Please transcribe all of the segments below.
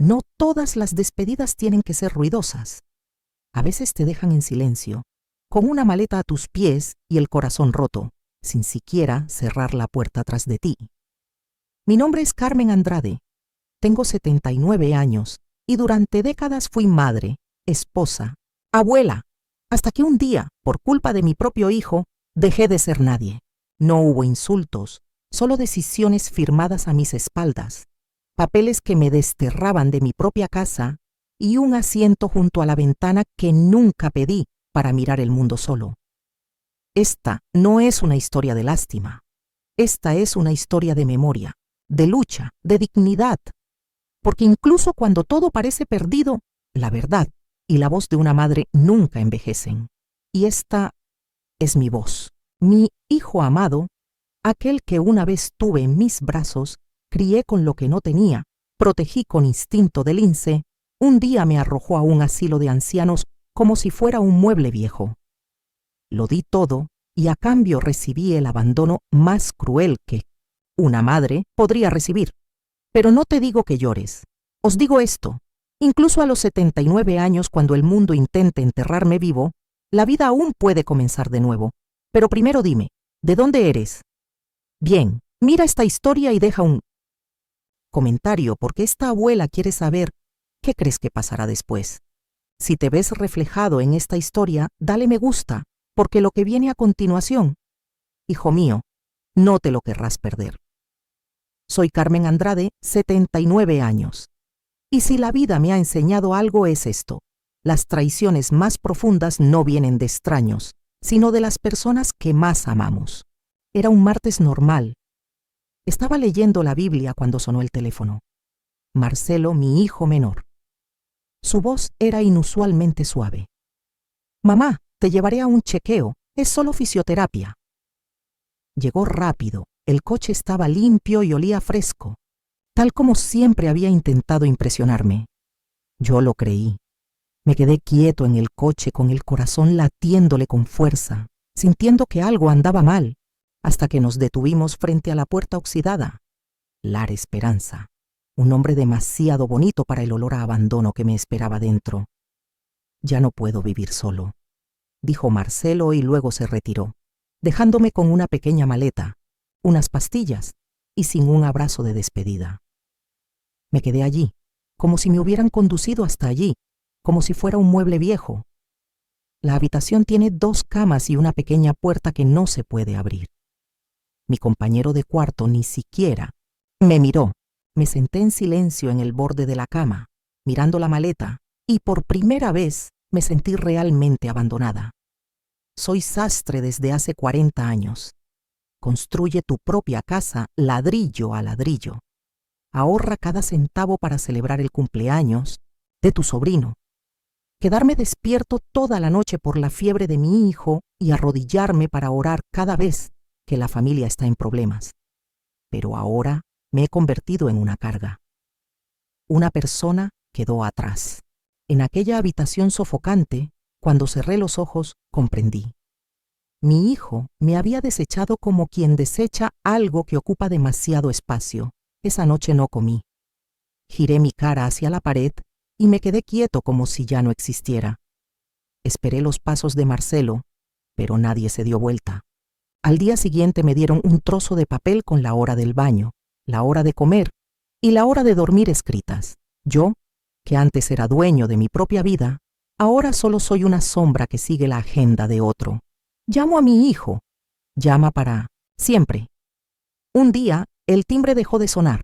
no todas las despedidas tienen que ser ruidosas. A veces te dejan en silencio, con una maleta a tus pies y el corazón roto, sin siquiera cerrar la puerta tras de ti. Mi nombre es Carmen Andrade. Tengo 79 años y durante décadas fui madre, esposa, abuela, hasta que un día, por culpa de mi propio hijo, dejé de ser nadie. No hubo insultos, solo decisiones firmadas a mis espaldas, papeles que me desterraban de mi propia casa y un asiento junto a la ventana que nunca pedí para mirar el mundo solo. Esta no es una historia de lástima. Esta es una historia de memoria, de lucha, de dignidad. Porque incluso cuando todo parece perdido, la verdad y la voz de una madre nunca envejecen. Y esta es mi voz, mi hijo amado, aquel que una vez tuve en mis brazos, crié con lo que no tenía, protegí con instinto de lince, un día me arrojó a un asilo de ancianos como si fuera un mueble viejo. Lo di todo y a cambio recibí el abandono más cruel que una madre podría recibir. Pero no te digo que llores. Os digo esto, incluso a los 79 años, cuando el mundo intente enterrarme vivo, la vida aún puede comenzar de nuevo. Pero primero dime, ¿de dónde eres? Bien, mira esta historia y deja un comentario, porque esta abuela quiere saber qué crees que pasará después. Si te ves reflejado en esta historia, dale me gusta, porque lo que viene a continuación, hijo mío, no te lo querrás perder. Soy Carmen Andrade, 79 años. Y si la vida me ha enseñado algo es esto: las traiciones más profundas no vienen de extraños, sino de las personas que más amamos. Era un martes normal. Estaba leyendo la Biblia cuando sonó el teléfono. Marcelo, mi hijo menor. Su voz era inusualmente suave. Mamá, te llevaré a un chequeo, es solo fisioterapia. Llegó rápido, el coche estaba limpio y olía fresco, tal como siempre había intentado impresionarme. Yo lo creí. Me quedé quieto en el coche con el corazón latiéndole con fuerza, sintiendo que algo andaba mal, hasta que nos detuvimos frente a la puerta oxidada. Lara Esperanza, un hombre demasiado bonito para el olor a abandono que me esperaba dentro. Ya no puedo vivir solo, dijo Marcelo y luego se retiró, dejándome con una pequeña maleta, unas pastillas y sin un abrazo de despedida. Me quedé allí, como si me hubieran conducido hasta allí, como si fuera un mueble viejo. La habitación tiene 2 camas y una pequeña puerta que no se puede abrir. Mi compañero de cuarto ni siquiera me miró. Me senté en silencio en el borde de la cama, mirando la maleta, y por primera vez me sentí realmente abandonada. Soy sastre desde hace 40 años. Construye tu propia casa ladrillo a ladrillo. Ahorra cada centavo para celebrar el cumpleaños de tu sobrino. Quedarme despierto toda la noche por la fiebre de mi hijo y arrodillarme para orar cada vez que la familia está en problemas. Pero ahora me he convertido en una carga. Una persona quedó atrás. En aquella habitación sofocante, cuando cerré los ojos, comprendí. Mi hijo me había desechado como quien desecha algo que ocupa demasiado espacio. Esa noche no comí. Giré mi cara hacia la pared y me quedé quieto como si ya no existiera. Esperé los pasos de Marcelo, pero nadie se dio vuelta. Al día siguiente me dieron un trozo de papel con la hora del baño, la hora de comer y la hora de dormir escritas. Yo, que antes era dueño de mi propia vida, ahora solo soy una sombra que sigue la agenda de otro. Llamo a mi hijo. Llama para siempre. Un día, el timbre dejó de sonar,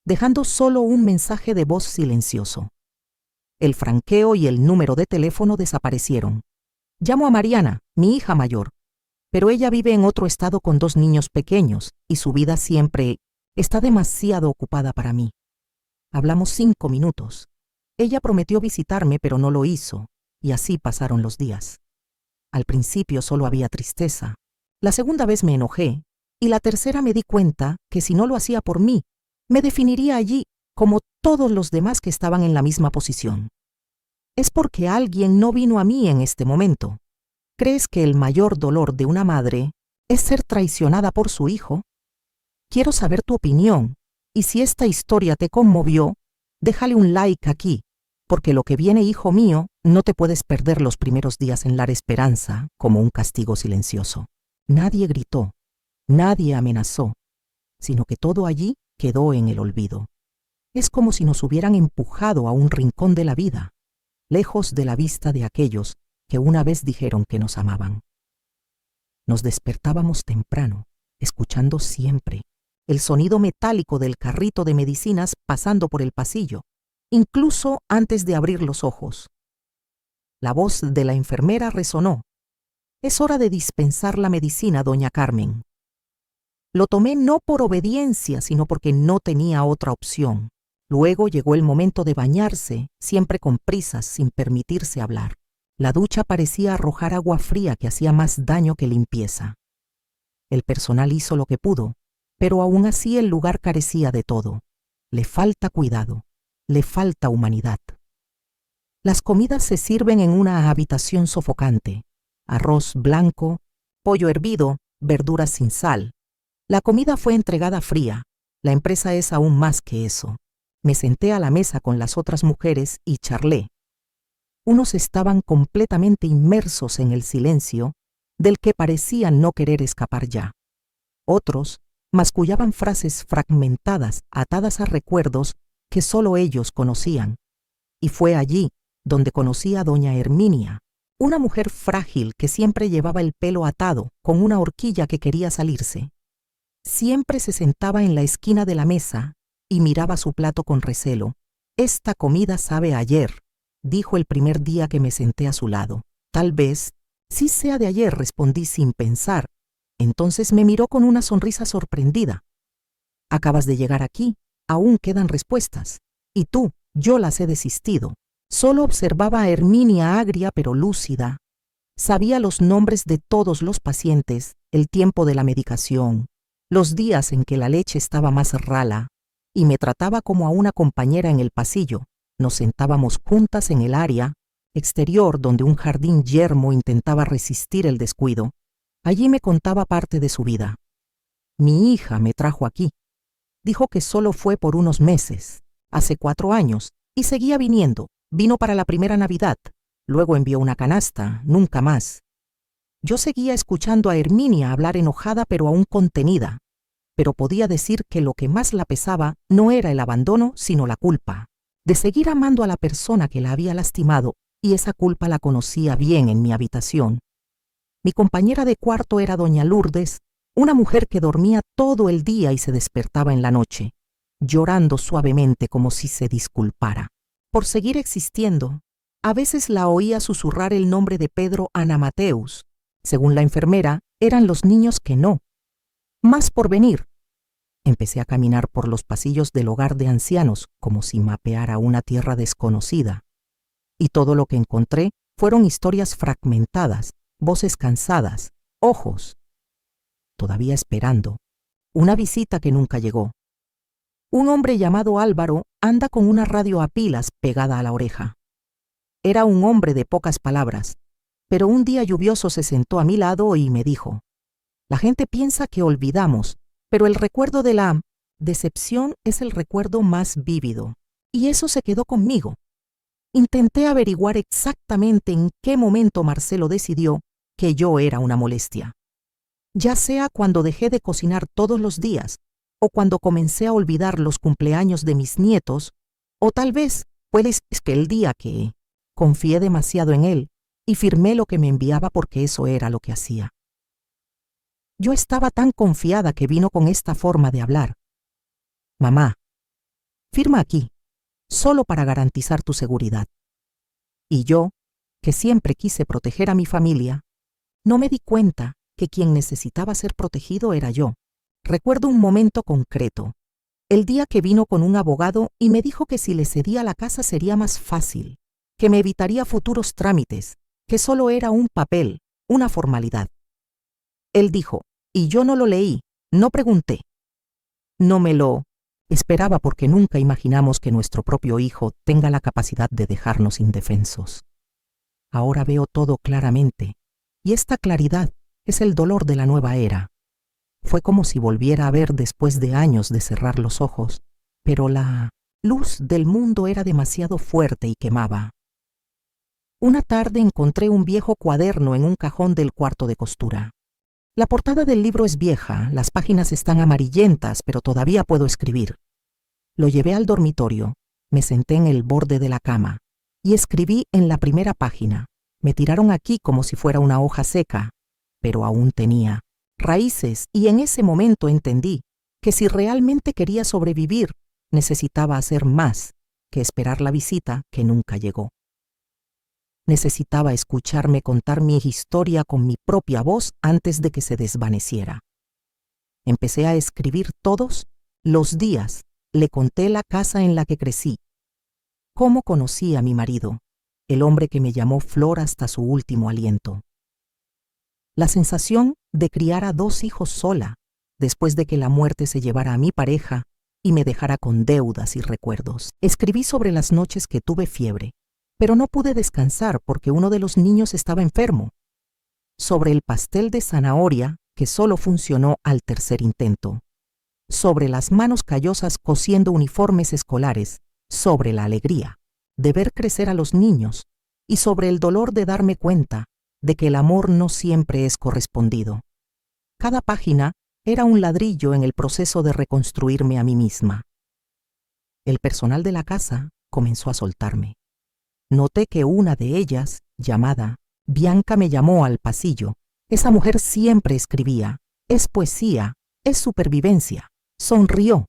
dejando solo un mensaje de voz silencioso. El franqueo y el número de teléfono desaparecieron. Llamo a Mariana, mi hija mayor, pero ella vive en otro estado con 2 niños pequeños y su vida siempre está demasiado ocupada para mí. Hablamos 5 minutos. Ella prometió visitarme, pero no lo hizo, y así pasaron los días. Al principio solo había tristeza. La segunda vez me enojé, y la tercera me di cuenta que si no lo hacía por mí, me definiría allí como todos los demás que estaban en la misma posición. Es porque alguien no vino a mí en este momento. ¿Crees que el mayor dolor de una madre es ser traicionada por su hijo? Quiero saber tu opinión, y si esta historia te conmovió, déjale un like aquí, porque lo que viene, hijo mío, no te puedes perder los primeros días en La Esperanza como un castigo silencioso. Nadie gritó, nadie amenazó, sino que todo allí quedó en el olvido. Es como si nos hubieran empujado a un rincón de la vida, lejos de la vista de aquellos que una vez dijeron que nos amaban. Nos despertábamos temprano, escuchando siempre el sonido metálico del carrito de medicinas pasando por el pasillo, incluso antes de abrir los ojos. La voz de la enfermera resonó. Es hora de dispensar la medicina, doña Carmen. Lo tomé no por obediencia, sino porque no tenía otra opción. Luego llegó el momento de bañarse, siempre con prisas, sin permitirse hablar. La ducha parecía arrojar agua fría que hacía más daño que limpieza. El personal hizo lo que pudo, pero aún así el lugar carecía de todo. Le falta cuidado, le falta humanidad. Las comidas se sirven en una habitación sofocante. Arroz blanco, pollo hervido, verduras sin sal. La comida fue entregada fría. La empresa es aún más que eso. Me senté a la mesa con las otras mujeres y charlé. Unos estaban completamente inmersos en el silencio, del que parecían no querer escapar ya. Otros mascullaban frases fragmentadas, atadas a recuerdos que solo ellos conocían. Y fue allí donde conocí a doña Herminia, una mujer frágil que siempre llevaba el pelo atado, con una horquilla que quería salirse. Siempre se sentaba en la esquina de la mesa y miraba su plato con recelo. «Esta comida sabe a ayer», dijo el primer día que me senté a su lado. «Tal vez sí sea de ayer», respondí sin pensar. Entonces me miró con una sonrisa sorprendida. «Acabas de llegar aquí, aún quedan respuestas. Y tú, yo las he desistido». Solo observaba a Herminia agria pero lúcida. Sabía los nombres de todos los pacientes, el tiempo de la medicación, los días en que la leche estaba más rala, y me trataba como a una compañera en el pasillo. Nos sentábamos juntas en el área exterior donde un jardín yermo intentaba resistir el descuido. Allí me contaba parte de su vida. «Mi hija me trajo aquí. Dijo que solo fue por unos meses, hace 4 años, y seguía viniendo. Vino para la primera Navidad, luego envió una canasta, nunca más». Yo seguía escuchando a Herminia hablar enojada pero aún contenida, pero podía decir que lo que más la pesaba no era el abandono, sino la culpa, de seguir amando a la persona que la había lastimado, y esa culpa la conocía bien en mi habitación. Mi compañera de cuarto era doña Lourdes, una mujer que dormía todo el día y se despertaba en la noche, llorando suavemente como si se disculpara por seguir existiendo. A veces la oía susurrar el nombre de Pedro Anamateus. Según la enfermera, eran los niños que no. Más por venir. Empecé a caminar por los pasillos del hogar de ancianos como si mapeara una tierra desconocida. Y todo lo que encontré fueron historias fragmentadas, voces cansadas, ojos. Todavía esperando. Una visita que nunca llegó. Un hombre llamado Álvaro anda con una radio a pilas pegada a la oreja. Era un hombre de pocas palabras, pero un día lluvioso se sentó a mi lado y me dijo: «La gente piensa que olvidamos, pero el recuerdo de la decepción es el recuerdo más vívido». Y eso se quedó conmigo. Intenté averiguar exactamente en qué momento Marcelo decidió que yo era una molestia. Ya sea cuando dejé de cocinar todos los días, o cuando comencé a olvidar los cumpleaños de mis nietos, o tal vez fue que el día que confié demasiado en él y firmé lo que me enviaba porque eso era lo que hacía. Yo estaba tan confiada que vino con esta forma de hablar: «Mamá, firma aquí, solo para garantizar tu seguridad». Y yo, que siempre quise proteger a mi familia, no me di cuenta que quien necesitaba ser protegido era yo. Recuerdo un momento concreto, el día que vino con un abogado y me dijo que si le cedía la casa sería más fácil, que me evitaría futuros trámites, que solo era un papel, una formalidad. Él dijo, y yo no lo leí, no pregunté. No me lo esperaba porque nunca imaginamos que nuestro propio hijo tenga la capacidad de dejarnos indefensos. Ahora veo todo claramente, y esta claridad es el dolor de la nueva era. Fue como si volviera a ver después de años de cerrar los ojos, pero la luz del mundo era demasiado fuerte y quemaba. Una tarde encontré un viejo cuaderno en un cajón del cuarto de costura. La portada del libro es vieja, las páginas están amarillentas, pero todavía puedo escribir. Lo llevé al dormitorio, me senté en el borde de la cama y escribí en la primera página. Me tiraron aquí como si fuera una hoja seca, pero aún tenía raíces, y en ese momento entendí que si realmente quería sobrevivir, necesitaba hacer más que esperar la visita que nunca llegó. Necesitaba escucharme contar mi historia con mi propia voz antes de que se desvaneciera. Empecé a escribir todos los días. Le conté la casa en la que crecí, cómo conocí a mi marido, el hombre que me llamó Flor hasta su último aliento. La sensación de criar a 2 hijos sola, después de que la muerte se llevara a mi pareja y me dejara con deudas y recuerdos. Escribí sobre las noches que tuve fiebre, pero no pude descansar porque uno de los niños estaba enfermo. Sobre el pastel de zanahoria, que solo funcionó al tercer intento. Sobre las manos callosas cosiendo uniformes escolares, sobre la alegría de ver crecer a los niños y sobre el dolor de darme cuenta de que el amor no siempre es correspondido. Cada página era un ladrillo en el proceso de reconstruirme a mí misma. El personal de la casa comenzó a soltarme. Noté que una de ellas, llamada Bianca, me llamó al pasillo. Esa mujer siempre escribía, es poesía, es supervivencia. Sonrió.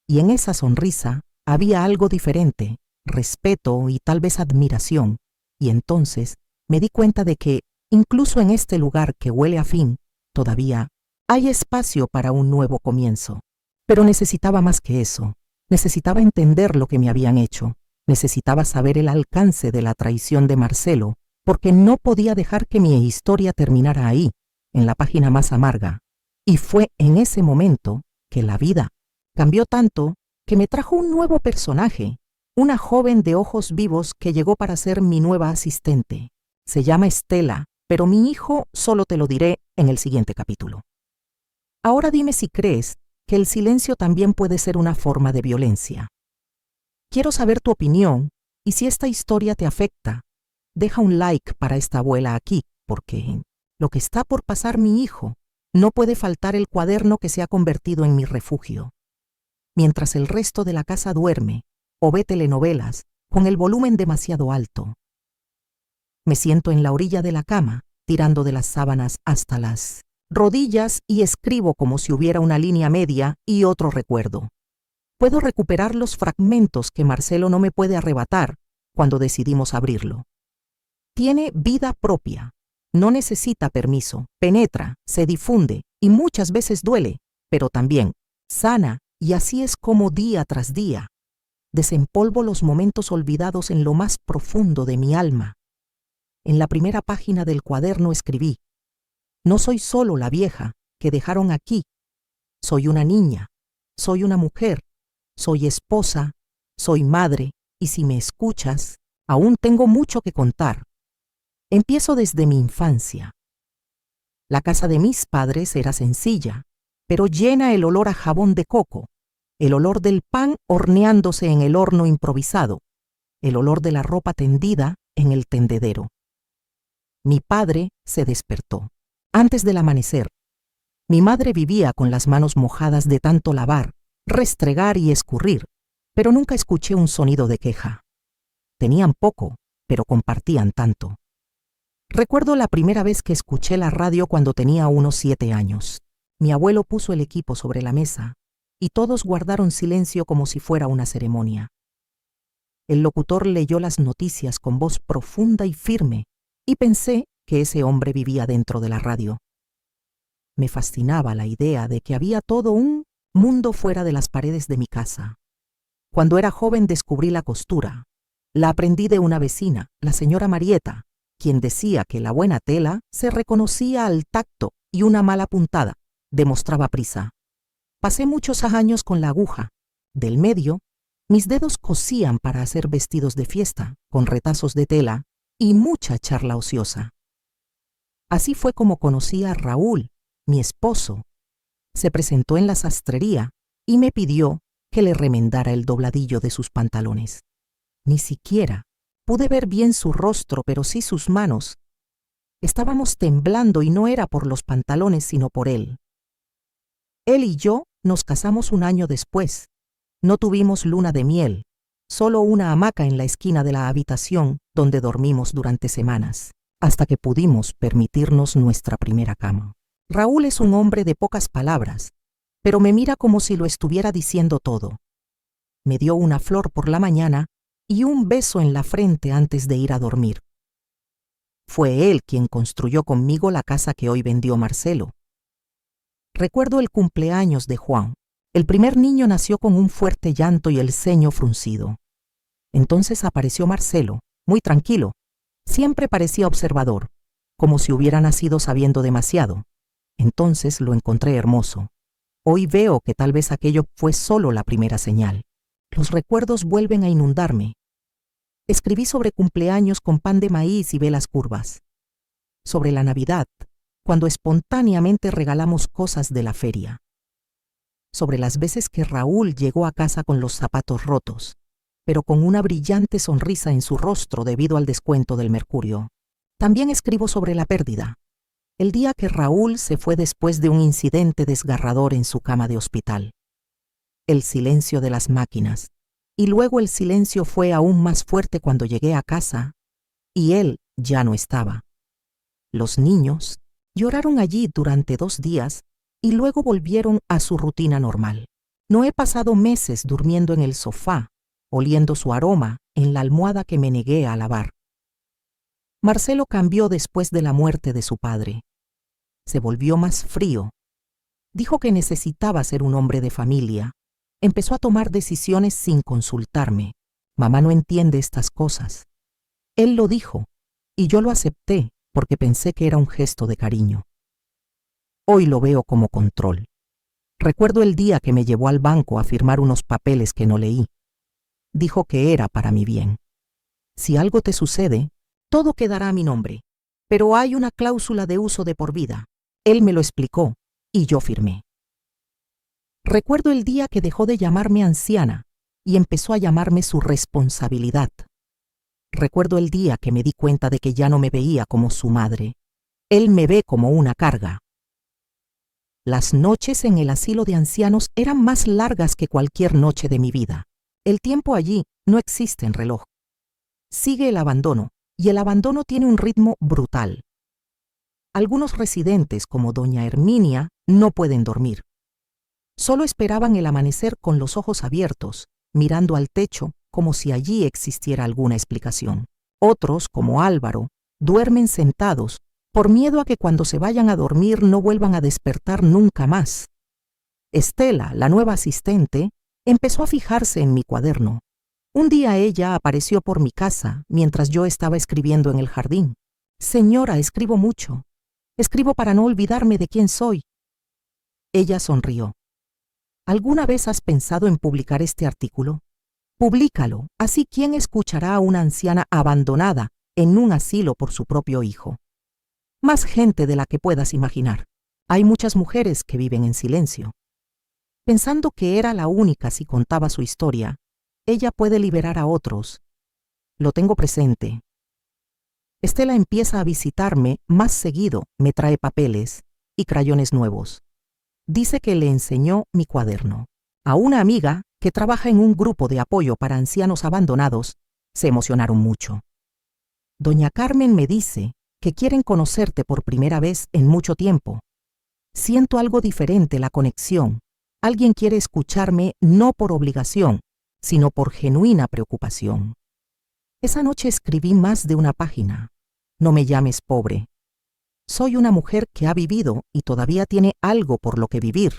Y en esa sonrisa había algo diferente, respeto y tal vez admiración. Y entonces me di cuenta de que, incluso en este lugar que huele a fin, todavía hay espacio para un nuevo comienzo. Pero necesitaba más que eso. Necesitaba entender lo que me habían hecho. Necesitaba saber el alcance de la traición de Marcelo, porque no podía dejar que mi historia terminara ahí, en la página más amarga. Y fue en ese momento que la vida cambió tanto que me trajo un nuevo personaje, una joven de ojos vivos que llegó para ser mi nueva asistente. Se llama Estela, pero mi hijo solo te lo diré en el siguiente capítulo. Ahora dime si crees que el silencio también puede ser una forma de violencia. Quiero saber tu opinión y si esta historia te afecta, deja un like para esta abuela aquí, porque lo que está por pasar mi hijo, no puede faltar el cuaderno que se ha convertido en mi refugio. Mientras el resto de la casa duerme o ve telenovelas con el volumen demasiado alto. Me siento en la orilla de la cama, tirando de las sábanas hasta las rodillas y escribo como si hubiera una línea media y otro recuerdo. Puedo recuperar los fragmentos que Marcelo no me puede arrebatar cuando decidimos abrirlo. Tiene vida propia. No necesita permiso, penetra, se difunde y muchas veces duele, pero también sana, y así es como día tras día desempolvo los momentos olvidados en lo más profundo de mi alma. En la primera página del cuaderno escribí: no soy solo la vieja que dejaron aquí, soy una niña, soy una mujer, soy esposa, soy madre, y si me escuchas, aún tengo mucho que contar. Empiezo desde mi infancia. La casa de mis padres era sencilla, pero llena el olor a jabón de coco, el olor del pan horneándose en el horno improvisado, el olor de la ropa tendida en el tendedero. Mi padre se despertó antes del amanecer. Mi madre vivía con las manos mojadas de tanto lavar, restregar y escurrir, pero nunca escuché un sonido de queja. Tenían poco, pero compartían tanto. Recuerdo la primera vez que escuché la radio cuando tenía unos 7 años. Mi abuelo puso el equipo sobre la mesa y todos guardaron silencio como si fuera una ceremonia. El locutor leyó las noticias con voz profunda y firme y pensé que ese hombre vivía dentro de la radio. Me fascinaba la idea de que había todo un mundo fuera de las paredes de mi casa. Cuando era joven descubrí la costura. La aprendí de una vecina, la señora Marieta, quien decía que la buena tela se reconocía al tacto y una mala puntada demostraba prisa. Pasé muchos años con la aguja. Del medio, mis dedos cosían para hacer vestidos de fiesta, con retazos de tela y mucha charla ociosa. Así fue como conocí a Raúl, mi esposo. Se presentó en la sastrería y me pidió que le remendara el dobladillo de sus pantalones. Ni siquiera pude ver bien su rostro, pero sí sus manos. Estábamos temblando y no era por los pantalones, sino por él. Él y yo nos casamos un año después. No tuvimos luna de miel, solo una hamaca en la esquina de la habitación donde dormimos durante semanas, hasta que pudimos permitirnos nuestra primera cama. Raúl es un hombre de pocas palabras, pero me mira como si lo estuviera diciendo todo. Me dio una flor por la mañana y un beso en la frente antes de ir a dormir. Fue él quien construyó conmigo la casa que hoy vendió Marcelo. Recuerdo el cumpleaños de Juan. El primer niño nació con un fuerte llanto y el ceño fruncido. Entonces apareció Marcelo, muy tranquilo. Siempre parecía observador, como si hubiera nacido sabiendo demasiado. Entonces lo encontré hermoso. Hoy veo que tal vez aquello fue solo la primera señal. Los recuerdos vuelven a inundarme. Escribí sobre cumpleaños con pan de maíz y velas curvas. Sobre la Navidad, cuando espontáneamente regalamos cosas de la feria. Sobre las veces que Raúl llegó a casa con los zapatos rotos, pero con una brillante sonrisa en su rostro debido al descuento del mercurio. También escribo sobre la pérdida. El día que Raúl se fue después de un incidente desgarrador en su cama de hospital. El silencio de las máquinas. Y luego el silencio fue aún más fuerte cuando llegué a casa y él ya no estaba. Los niños lloraron allí durante 2 días y luego volvieron a su rutina normal. No he pasado meses durmiendo en el sofá, oliendo su aroma en la almohada que me negué a lavar. Marcelo cambió después de la muerte de su padre. Se volvió más frío. Dijo que necesitaba ser un hombre de familia. Empezó a tomar decisiones sin consultarme. Mamá no entiende estas cosas. Él lo dijo, y yo lo acepté porque pensé que era un gesto de cariño. Hoy lo veo como control. Recuerdo el día que me llevó al banco a firmar unos papeles que no leí. Dijo que era para mi bien. Si algo te sucede, todo quedará a mi nombre, pero hay una cláusula de uso de por vida. Él me lo explicó, y yo firmé. Recuerdo el día que dejó de llamarme anciana y empezó a llamarme su responsabilidad. Recuerdo el día que me di cuenta de que ya no me veía como su madre. Él me ve como una carga. Las noches en el asilo de ancianos eran más largas que cualquier noche de mi vida. El tiempo allí no existe en reloj. Sigue el abandono, y el abandono tiene un ritmo brutal. Algunos residentes, como doña Herminia, no pueden dormir. Solo esperaban el amanecer con los ojos abiertos, mirando al techo como si allí existiera alguna explicación. Otros, como Álvaro, duermen sentados por miedo a que cuando se vayan a dormir no vuelvan a despertar nunca más. Estela, la nueva asistente, empezó a fijarse en mi cuaderno. Un día ella apareció por mi casa mientras yo estaba escribiendo en el jardín. «Señora, escribo mucho. Escribo para no olvidarme de quién soy». Ella sonrió. ¿Alguna vez has pensado en publicar este artículo? Publícalo, así quién escuchará a una anciana abandonada en un asilo por su propio hijo. Más gente de la que puedas imaginar. Hay muchas mujeres que viven en silencio. Pensando que era la única si contaba su historia, ella puede liberar a otros. Lo tengo presente. Estela empieza a visitarme más seguido, me trae papeles y crayones nuevos. Dice que le enseñó mi cuaderno. A una amiga que trabaja en un grupo de apoyo para ancianos abandonados, se emocionaron mucho. Doña Carmen me dice que quieren conocerte por primera vez en mucho tiempo. Siento algo diferente, la conexión. Alguien quiere escucharme no por obligación, sino por genuina preocupación. Esa noche escribí más de una página. No me llames pobre. Soy una mujer que ha vivido y todavía tiene algo por lo que vivir.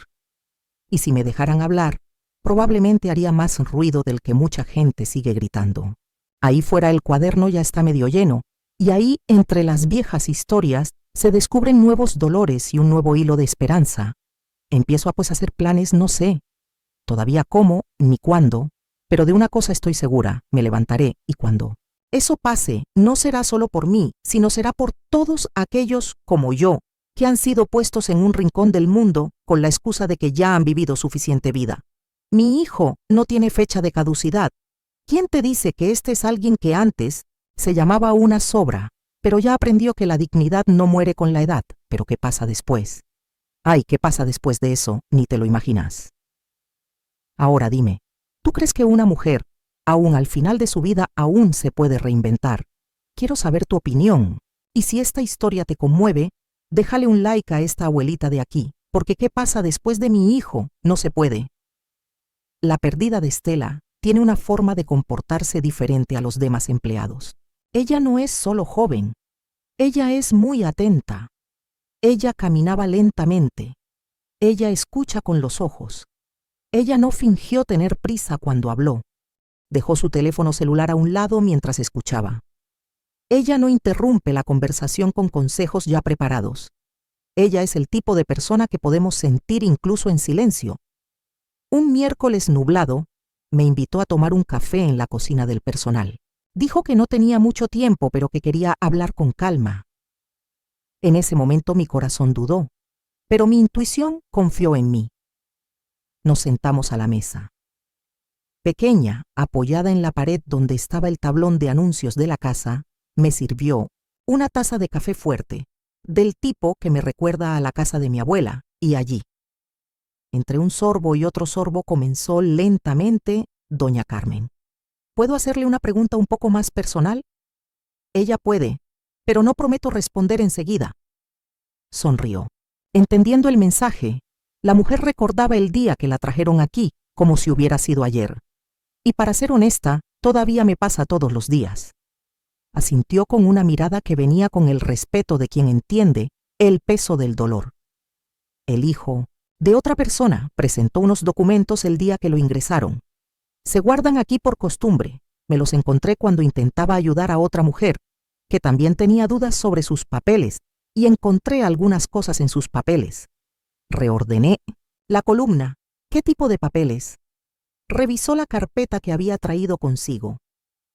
Y si me dejaran hablar, probablemente haría más ruido del que mucha gente sigue gritando. Ahí fuera el cuaderno ya está medio lleno, y ahí, entre las viejas historias, se descubren nuevos dolores y un nuevo hilo de esperanza. Empiezo a hacer planes, no sé todavía cómo ni cuándo, pero de una cosa estoy segura, me levantaré y cuando eso pase, no será solo por mí, sino será por todos aquellos como yo, que han sido puestos en un rincón del mundo con la excusa de que ya han vivido suficiente vida. Mi hijo no tiene fecha de caducidad. ¿Quién te dice que este es alguien que antes se llamaba una sobra, pero ya aprendió que la dignidad no muere con la edad? ¿Pero qué pasa después? Ay, ¿qué pasa después de eso? Ni te lo imaginas. Ahora dime, ¿tú crees que una mujer, aún al final de su vida, aún se puede reinventar? Quiero saber tu opinión. Y si esta historia te conmueve, déjale un like a esta abuelita de aquí, porque ¿qué pasa después de mi hijo? No se puede. La perdida de Estela tiene una forma de comportarse diferente a los demás empleados. Ella no es solo joven, ella es muy atenta. Ella caminaba lentamente. Ella escucha con los ojos. Ella no fingió tener prisa cuando habló. Dejó su teléfono celular a un lado mientras escuchaba. Ella no interrumpe la conversación con consejos ya preparados. Ella es el tipo de persona que podemos sentir incluso en silencio. Un miércoles nublado, me invitó a tomar un café en la cocina del personal. Dijo que no tenía mucho tiempo, pero que quería hablar con calma. En ese momento mi corazón dudó, pero mi intuición confió en mí. Nos sentamos a la mesa. Pequeña, apoyada en la pared donde estaba el tablón de anuncios de la casa, me sirvió una taza de café fuerte, del tipo que me recuerda a la casa de mi abuela, y allí, entre un sorbo y otro sorbo, comenzó lentamente doña Carmen. ¿Puedo hacerle una pregunta un poco más personal? Ella puede, pero no prometo responder enseguida. Sonrió. Entendiendo el mensaje, la mujer recordaba el día que la trajeron aquí, como si hubiera sido ayer. Y para ser honesta, todavía me pasa todos los días. Asintió con una mirada que venía con el respeto de quien entiende el peso del dolor. El hijo de otra persona presentó unos documentos el día que lo ingresaron. Se guardan aquí por costumbre. Me los encontré cuando intentaba ayudar a otra mujer, que también tenía dudas sobre sus papeles, y encontré algunas cosas en sus papeles. Reordené la columna. ¿Qué tipo de papeles? Revisó la carpeta que había traído consigo.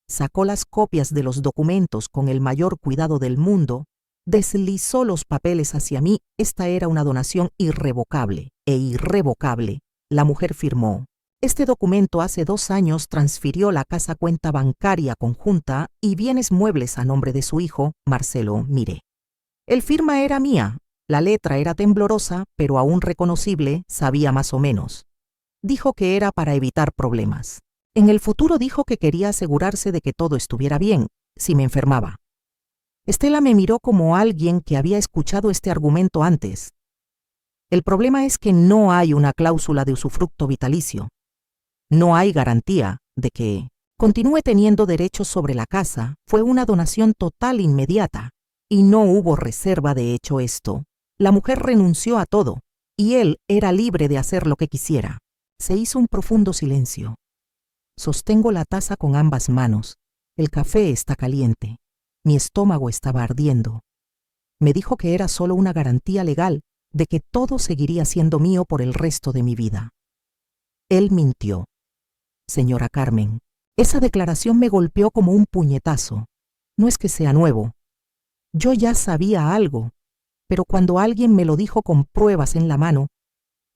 Sacó las copias de los documentos con el mayor cuidado del mundo, deslizó los papeles hacia mí. Esta era una donación irrevocable e irrevocable. La mujer firmó. Este documento hace 2 años transfirió la casa cuenta bancaria conjunta y bienes muebles a nombre de su hijo, Marcelo Mire. El firma era mía, la letra era temblorosa, pero aún reconocible, sabía más o menos. Dijo que era para evitar problemas. En el futuro dijo que quería asegurarse de que todo estuviera bien, si me enfermaba. Estela me miró como alguien que había escuchado este argumento antes. El problema es que no hay una cláusula de usufructo vitalicio. No hay garantía de que continúe teniendo derechos sobre la casa. Fue una donación total inmediata y no hubo reserva. De hecho, esto, la mujer renunció a todo y él era libre de hacer lo que quisiera. Se hizo un profundo silencio. Sostengo la taza con ambas manos. El café está caliente. Mi estómago estaba ardiendo. Me dijo que era solo una garantía legal de que todo seguiría siendo mío por el resto de mi vida. Él mintió. Señora Carmen, esa declaración me golpeó como un puñetazo. No es que sea nuevo. Yo ya sabía algo, pero cuando alguien me lo dijo con pruebas en la mano,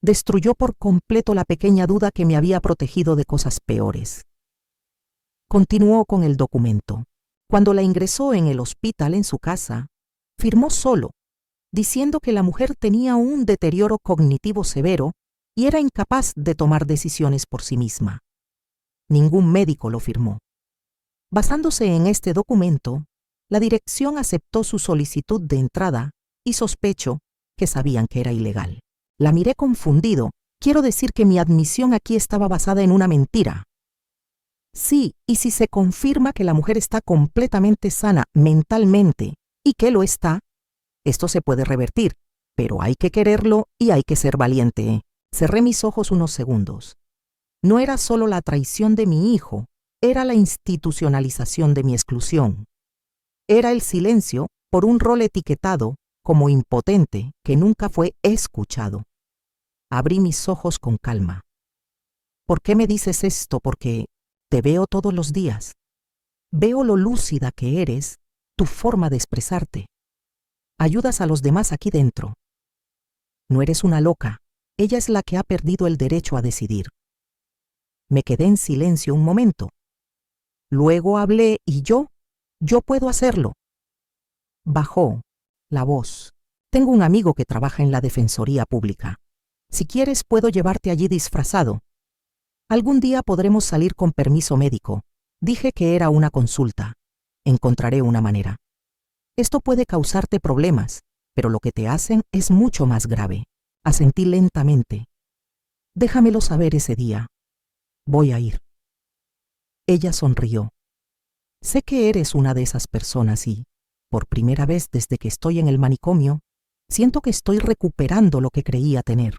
destruyó por completo la pequeña duda que me había protegido de cosas peores. Continuó con el documento. Cuando la ingresó en el hospital en su casa, firmó solo, diciendo que la mujer tenía un deterioro cognitivo severo y era incapaz de tomar decisiones por sí misma. Ningún médico lo firmó. Basándose en este documento, la dirección aceptó su solicitud de entrada y sospecho que sabían que era ilegal. La miré confundido. Quiero decir que mi admisión aquí estaba basada en una mentira. Sí, y si se confirma que la mujer está completamente sana mentalmente y que lo está, esto se puede revertir, pero hay que quererlo y hay que ser valiente. Cerré mis ojos unos segundos. No era solo la traición de mi hijo, era la institucionalización de mi exclusión. Era el silencio por un rol etiquetado como impotente que nunca fue escuchado. Abrí mis ojos con calma. ¿Por qué me dices esto? Porque te veo todos los días. Veo lo lúcida que eres, tu forma de expresarte. Ayudas a los demás aquí dentro. No eres una loca, ella es la que ha perdido el derecho a decidir. Me quedé en silencio un momento. Luego hablé y yo puedo hacerlo. Bajó la voz. Tengo un amigo que trabaja en la Defensoría Pública. Si quieres, puedo llevarte allí disfrazado. Algún día podremos salir con permiso médico. Dije que era una consulta. Encontraré una manera. Esto puede causarte problemas, pero lo que te hacen es mucho más grave. Asentí lentamente. Déjamelo saber ese día. Voy a ir. Ella sonrió. Sé que eres una de esas personas y, por primera vez desde que estoy en el manicomio, siento que estoy recuperando lo que creía tener.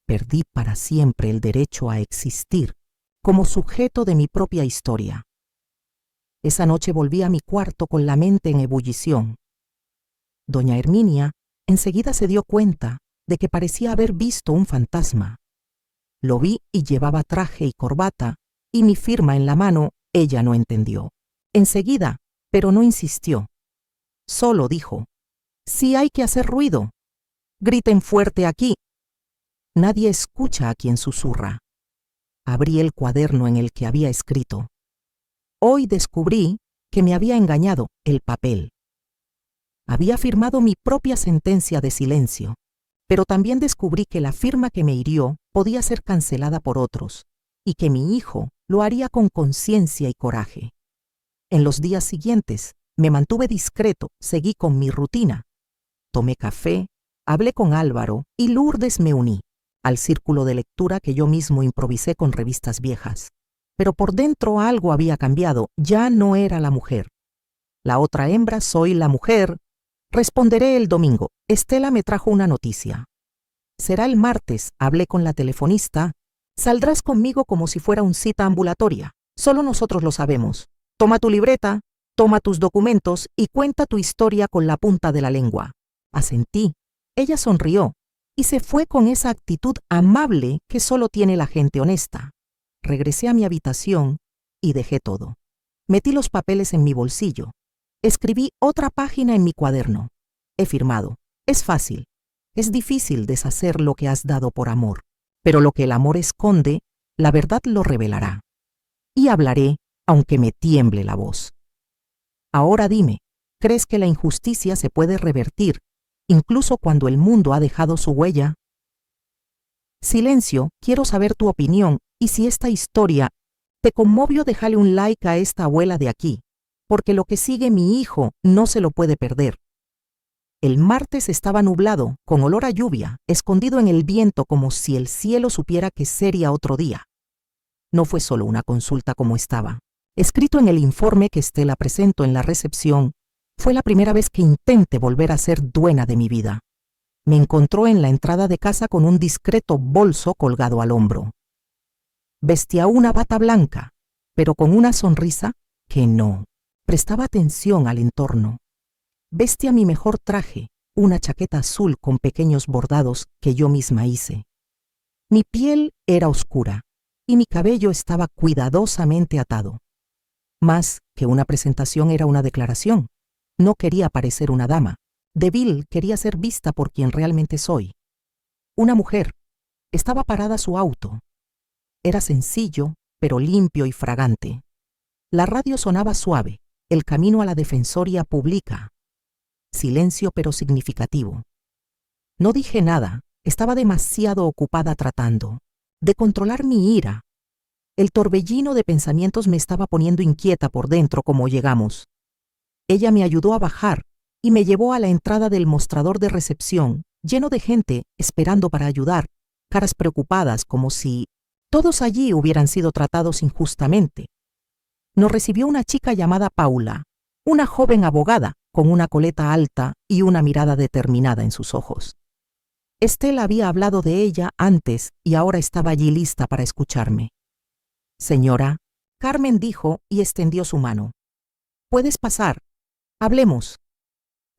Perdí para siempre el derecho a existir como sujeto de mi propia historia. Esa noche volví a mi cuarto con la mente en ebullición. Doña Herminia enseguida se dio cuenta de que parecía haber visto un fantasma. Lo vi y llevaba traje y corbata, y mi firma en la mano. Ella no entendió. Enseguida, pero no insistió. Solo dijo: «Sí hay que hacer ruido. Griten fuerte aquí». Nadie escucha a quien susurra. Abrí el cuaderno en el que había escrito. Hoy descubrí que me había engañado el papel. Había firmado mi propia sentencia de silencio, pero también descubrí que la firma que me hirió podía ser cancelada por otros, y que mi hijo lo haría con conciencia y coraje. En los días siguientes me mantuve discreto, seguí con mi rutina. Tomé café, hablé con Álvaro y Lourdes me uní al círculo de lectura que yo mismo improvisé con revistas viejas. Pero por dentro algo había cambiado, ya no era la mujer. La otra hembra soy la mujer. Responderé el domingo. Estela me trajo una noticia. Será el martes, hablé con la telefonista. Saldrás conmigo como si fuera una cita ambulatoria. Solo nosotros lo sabemos. Toma tu libreta, toma tus documentos y cuenta tu historia con la punta de la lengua. Asentí. Ella sonrió y se fue con esa actitud amable que solo tiene la gente honesta. Regresé a mi habitación y dejé todo. Metí los papeles en mi bolsillo. Escribí otra página en mi cuaderno. He firmado. Es fácil. Es difícil deshacer lo que has dado por amor, pero lo que el amor esconde, la verdad lo revelará. Y hablaré aunque me tiemble la voz. Ahora dime, ¿crees que la injusticia se puede revertir, incluso cuando el mundo ha dejado su huella? Silencio, quiero saber tu opinión y si esta historia te conmovió, déjale un like a esta abuela de aquí, porque lo que sigue mi hijo no se lo puede perder. El martes estaba nublado, con olor a lluvia, escondido en el viento como si el cielo supiera que sería otro día. No fue solo una consulta como estaba. Escrito en el informe que Estela presentó en la recepción, fue la primera vez que intenté volver a ser dueña de mi vida. Me encontró en la entrada de casa con un discreto bolso colgado al hombro. Vestía una bata blanca, pero con una sonrisa que no prestaba atención al entorno. Vestía mi mejor traje, una chaqueta azul con pequeños bordados que yo misma hice. Mi piel era oscura y mi cabello estaba cuidadosamente atado. Más que una presentación era una declaración. No quería parecer una dama. Débil, quería ser vista por quien realmente soy. Una mujer. Estaba parada su auto. Era sencillo, pero limpio y fragante. La radio sonaba suave, el camino a la Defensoría Pública. Silencio pero significativo. No dije nada, estaba demasiado ocupada tratando de controlar mi ira. El torbellino de pensamientos me estaba poniendo inquieta por dentro como llegamos. Ella me ayudó a bajar y me llevó a la entrada del mostrador de recepción, lleno de gente esperando para ayudar, caras preocupadas como si todos allí hubieran sido tratados injustamente. Nos recibió una chica llamada Paula, una joven abogada con una coleta alta y una mirada determinada en sus ojos. Estela había hablado de ella antes y ahora estaba allí lista para escucharme. «Señora», Carmen dijo y extendió su mano. «Puedes pasar. Hablemos».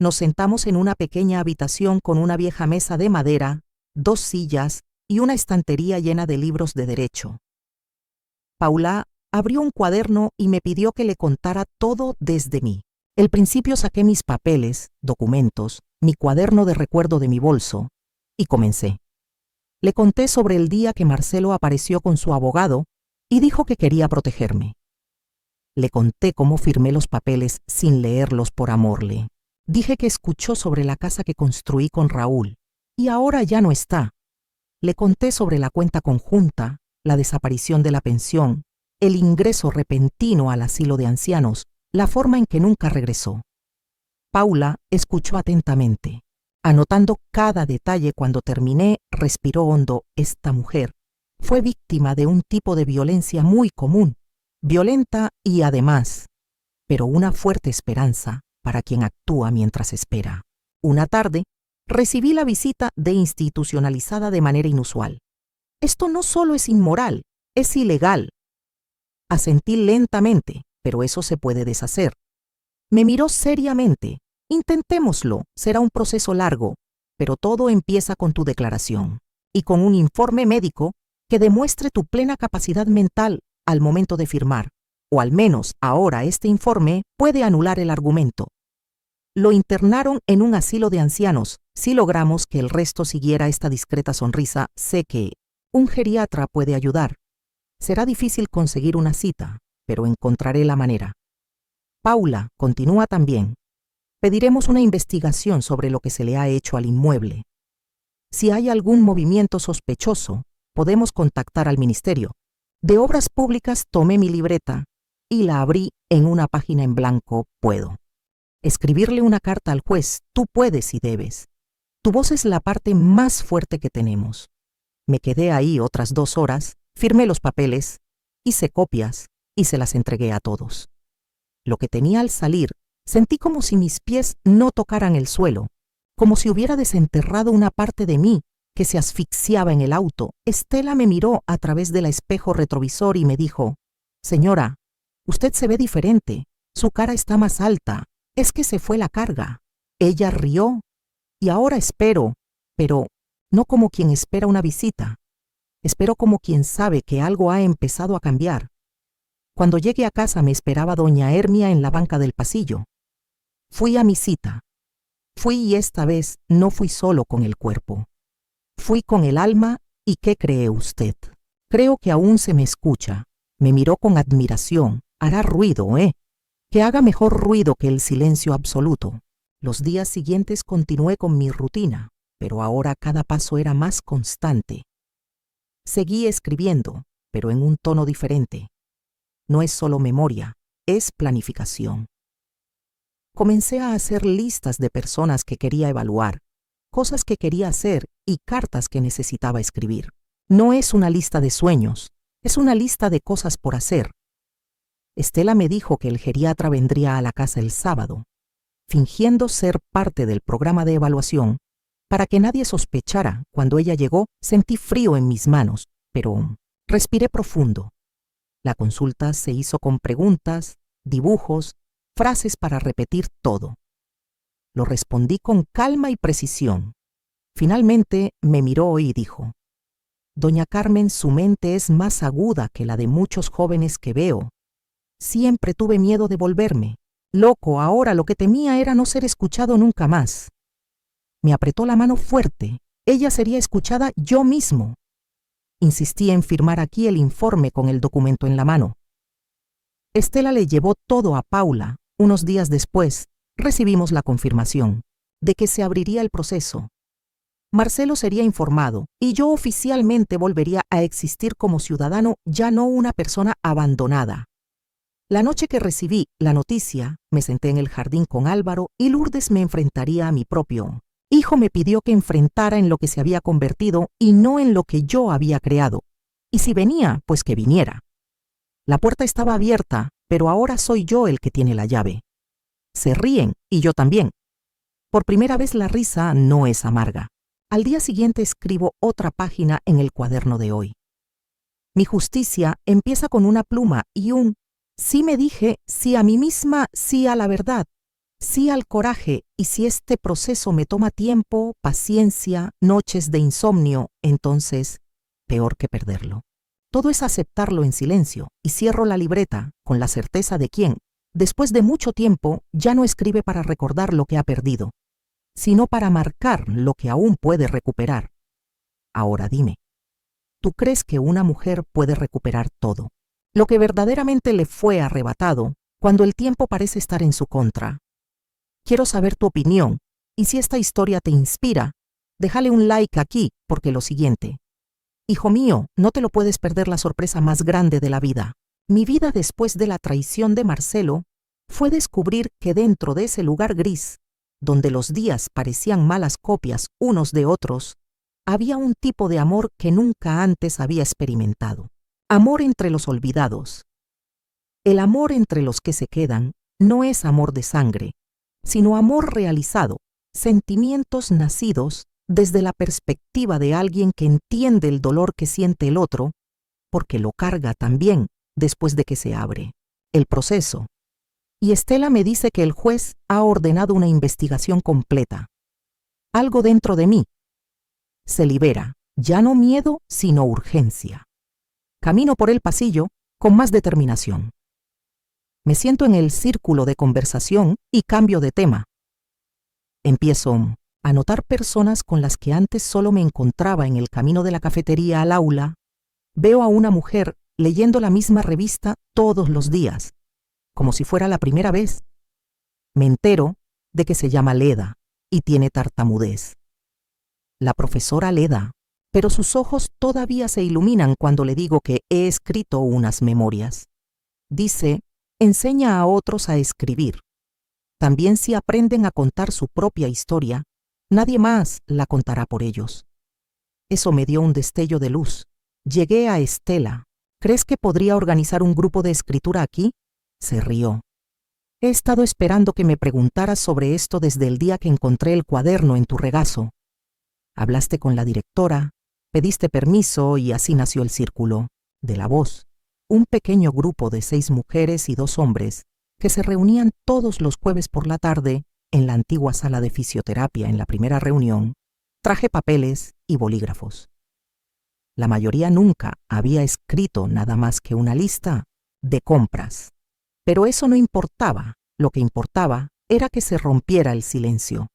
Nos sentamos en una pequeña habitación con una vieja mesa de madera, 2 sillas y una estantería llena de libros de derecho. Paula abrió un cuaderno y me pidió que le contara todo desde mí. Al principio saqué mis papeles, documentos, mi cuaderno de recuerdo de mi bolso, y comencé. Le conté sobre el día que Marcelo apareció con su abogado y dijo que quería protegerme. Le conté cómo firmé los papeles sin leerlos por amorle. Dije que escuchó sobre la casa que construí con Raúl y ahora ya no está. Le conté sobre la cuenta conjunta, la desaparición de la pensión, el ingreso repentino al asilo de ancianos, la forma en que nunca regresó. Paula escuchó atentamente. Anotando cada detalle, cuando terminé, respiró hondo. Esta mujer fue víctima de un tipo de violencia muy común, violenta y además, pero una fuerte esperanza para quien actúa mientras espera. Una tarde, recibí la visita de institucionalizada de manera inusual. Esto no solo es inmoral, es ilegal. Asentí lentamente, pero eso se puede deshacer. Me miró seriamente. Intentémoslo, será un proceso largo, pero todo empieza con tu declaración y con un informe médico que demuestre tu plena capacidad mental al momento de firmar, o al menos ahora este informe puede anular el argumento. Lo internaron en un asilo de ancianos. Si logramos que el resto siguiera esta discreta sonrisa, sé que un geriatra puede ayudar. Será difícil conseguir una cita, pero encontraré la manera. Paula continúa también. Pediremos una investigación sobre lo que se le ha hecho al inmueble. Si hay algún movimiento sospechoso, podemos contactar al ministerio. De Obras Públicas tomé mi libreta y la abrí en una página en blanco. Puedo escribirle una carta al juez. Tú puedes y debes. Tu voz es la parte más fuerte que tenemos. Me quedé ahí otras 2 horas, firmé los papeles, hice copias y se las entregué a todos. Lo que tenía al salir, sentí como si mis pies no tocaran el suelo, como si hubiera desenterrado una parte de mí que se asfixiaba en el auto. Estela me miró a través del espejo retrovisor y me dijo: «Señora, usted se ve diferente, su cara está más alta, es que se fue la carga». Ella rió. «Y ahora espero, pero no como quien espera una visita. Espero como quien sabe que algo ha empezado a cambiar». Cuando llegué a casa me esperaba doña Hermia en la banca del pasillo. Fui a mi cita. Fui y esta vez no fui solo con el cuerpo. Fui con el alma y ¿qué cree usted? Creo que aún se me escucha. Me miró con admiración. Hará ruido, ¿eh? Que haga mejor ruido que el silencio absoluto. Los días siguientes continué con mi rutina, pero ahora cada paso era más constante. Seguí escribiendo, pero en un tono diferente. No es solo memoria, es planificación. Comencé a hacer listas de personas que quería evaluar, cosas que quería hacer y cartas que necesitaba escribir. No es una lista de sueños, es una lista de cosas por hacer. Estela me dijo que el geriatra vendría a la casa el sábado, fingiendo ser parte del programa de evaluación. Para que nadie sospechara, cuando ella llegó, sentí frío en mis manos, pero respiré profundo. La consulta se hizo con preguntas, dibujos, frases para repetir todo. Lo respondí con calma y precisión. Finalmente me miró y dijo: «Doña Carmen, su mente es más aguda que la de muchos jóvenes que veo. Siempre tuve miedo de volverme loco. Ahora lo que temía era no ser escuchado nunca más». Me apretó la mano fuerte. Ella sería escuchada yo mismo. Insistí en firmar aquí el informe con el documento en la mano. Estela le llevó todo a Paula. Unos días después, recibimos la confirmación de que se abriría el proceso. Marcelo sería informado y yo oficialmente volvería a existir como ciudadano, ya no una persona abandonada. La noche que recibí la noticia, me senté en el jardín con Álvaro y Lourdes me enfrentaría a mi propio hijo. Me pidió que enfrentara en lo que se había convertido y no en lo que yo había creado. Y si venía, pues que viniera. La puerta estaba abierta, pero ahora soy yo el que tiene la llave. Se ríen y yo también. Por primera vez la risa no es amarga. Al día siguiente escribo otra página en el cuaderno de hoy. Mi justicia empieza con una pluma y un sí. Me dije sí a mí misma, sí a la verdad, sí al coraje, y si este proceso me toma tiempo, paciencia, noches de insomnio, entonces peor que perderlo. Todo es aceptarlo en silencio y cierro la libreta con la certeza de quien, después de mucho tiempo, ya no escribe para recordar lo que ha perdido, sino para marcar lo que aún puede recuperar. Ahora dime, ¿tú crees que una mujer puede recuperar todo? lo que verdaderamente le fue arrebatado cuando el tiempo parece estar en su contra. Quiero saber tu opinión, y si esta historia te inspira, déjale un like aquí, porque lo siguiente. Hijo mío, no te lo puedes perder la sorpresa más grande de la vida. Mi vida después de la traición de Marcelo fue descubrir que dentro de ese lugar gris, donde los días parecían malas copias unos de otros, había un tipo de amor que nunca antes había experimentado. Amor entre los olvidados. El amor entre los que se quedan no es amor de sangre, sino amor realizado, sentimientos nacidos desde la perspectiva de alguien que entiende el dolor que siente el otro, porque lo carga también después de que se abre el proceso. Y Estela me dice que el juez ha ordenado una investigación completa. Algo dentro de mí se libera, ya no miedo, sino urgencia. Camino por el pasillo con más determinación. Me siento en el círculo de conversación y cambio de tema. Empiezo a notar personas con las que antes solo me encontraba en el camino de la cafetería al aula. Veo a una mujer leyendo la misma revista todos los días, como si fuera la primera vez. Me entero de que se llama Leda y tiene tartamudez. La profesora Leda, pero sus ojos todavía se iluminan cuando le digo que he escrito unas memorias. Dice, enseña a otros a escribir. También si aprenden a contar su propia historia, nadie más la contará por ellos. Eso me dio un destello de luz. Llegué a Estela. ¿Crees que podría organizar un grupo de escritura aquí? Se rió. He estado esperando que me preguntaras sobre esto desde el día que encontré el cuaderno en tu regazo. Hablaste con la directora, pediste permiso y así nació el círculo de la voz. Un pequeño grupo de 6 mujeres y 2 hombres que se reunían todos los jueves por la tarde en la antigua sala de fisioterapia en la primera reunión. Traje papeles y bolígrafos. La mayoría nunca había escrito nada más que una lista de compras. Pero eso no importaba. Lo que importaba era que se rompiera el silencio.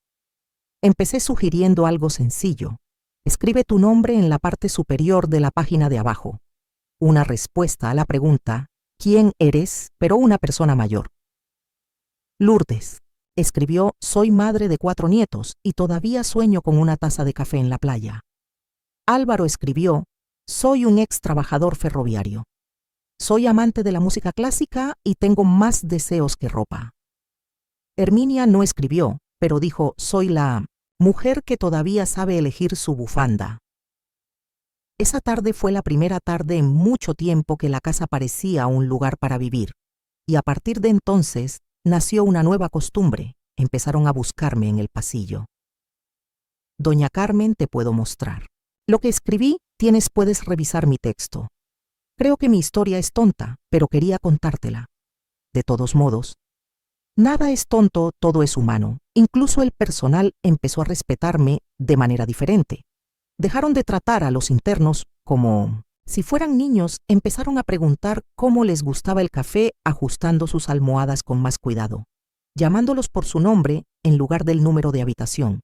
Empecé sugiriendo algo sencillo. Escribe tu nombre en la parte superior de la página de abajo. Una respuesta a la pregunta, ¿quién eres? Pero una persona mayor. Lourdes escribió, soy madre de 4 nietos y todavía sueño con una taza de café en la playa. Álvaro escribió, soy un ex trabajador ferroviario. Soy amante de la música clásica y tengo más deseos que ropa. Herminia no escribió, pero dijo, soy la mujer que todavía sabe elegir su bufanda. Esa tarde fue la primera tarde en mucho tiempo que la casa parecía un lugar para vivir, y a partir de entonces nació una nueva costumbre. Empezaron a buscarme en el pasillo. Doña Carmen, te puedo mostrar. Lo que escribí, puedes revisar mi texto. Creo que mi historia es tonta, pero quería contártela. De todos modos, nada es tonto, todo es humano. Incluso el personal empezó a respetarme de manera diferente. Dejaron de tratar a los internos como si fueran niños, empezaron a preguntar cómo les gustaba el café ajustando sus almohadas con más cuidado, llamándolos por su nombre en lugar del número de habitación.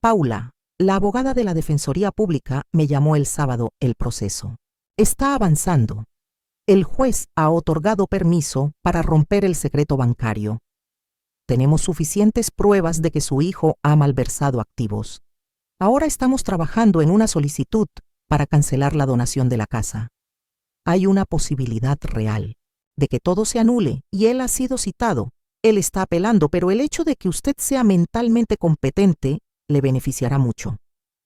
Paula, la abogada de la Defensoría Pública, me llamó el sábado. El proceso está avanzando. El juez ha otorgado permiso para romper el secreto bancario. Tenemos suficientes pruebas de que su hijo ha malversado activos. Ahora estamos trabajando en una solicitud para cancelar la donación de la casa. Hay una posibilidad real de que todo se anule y él ha sido citado. Él está apelando, pero el hecho de que usted sea mentalmente competente le beneficiará mucho.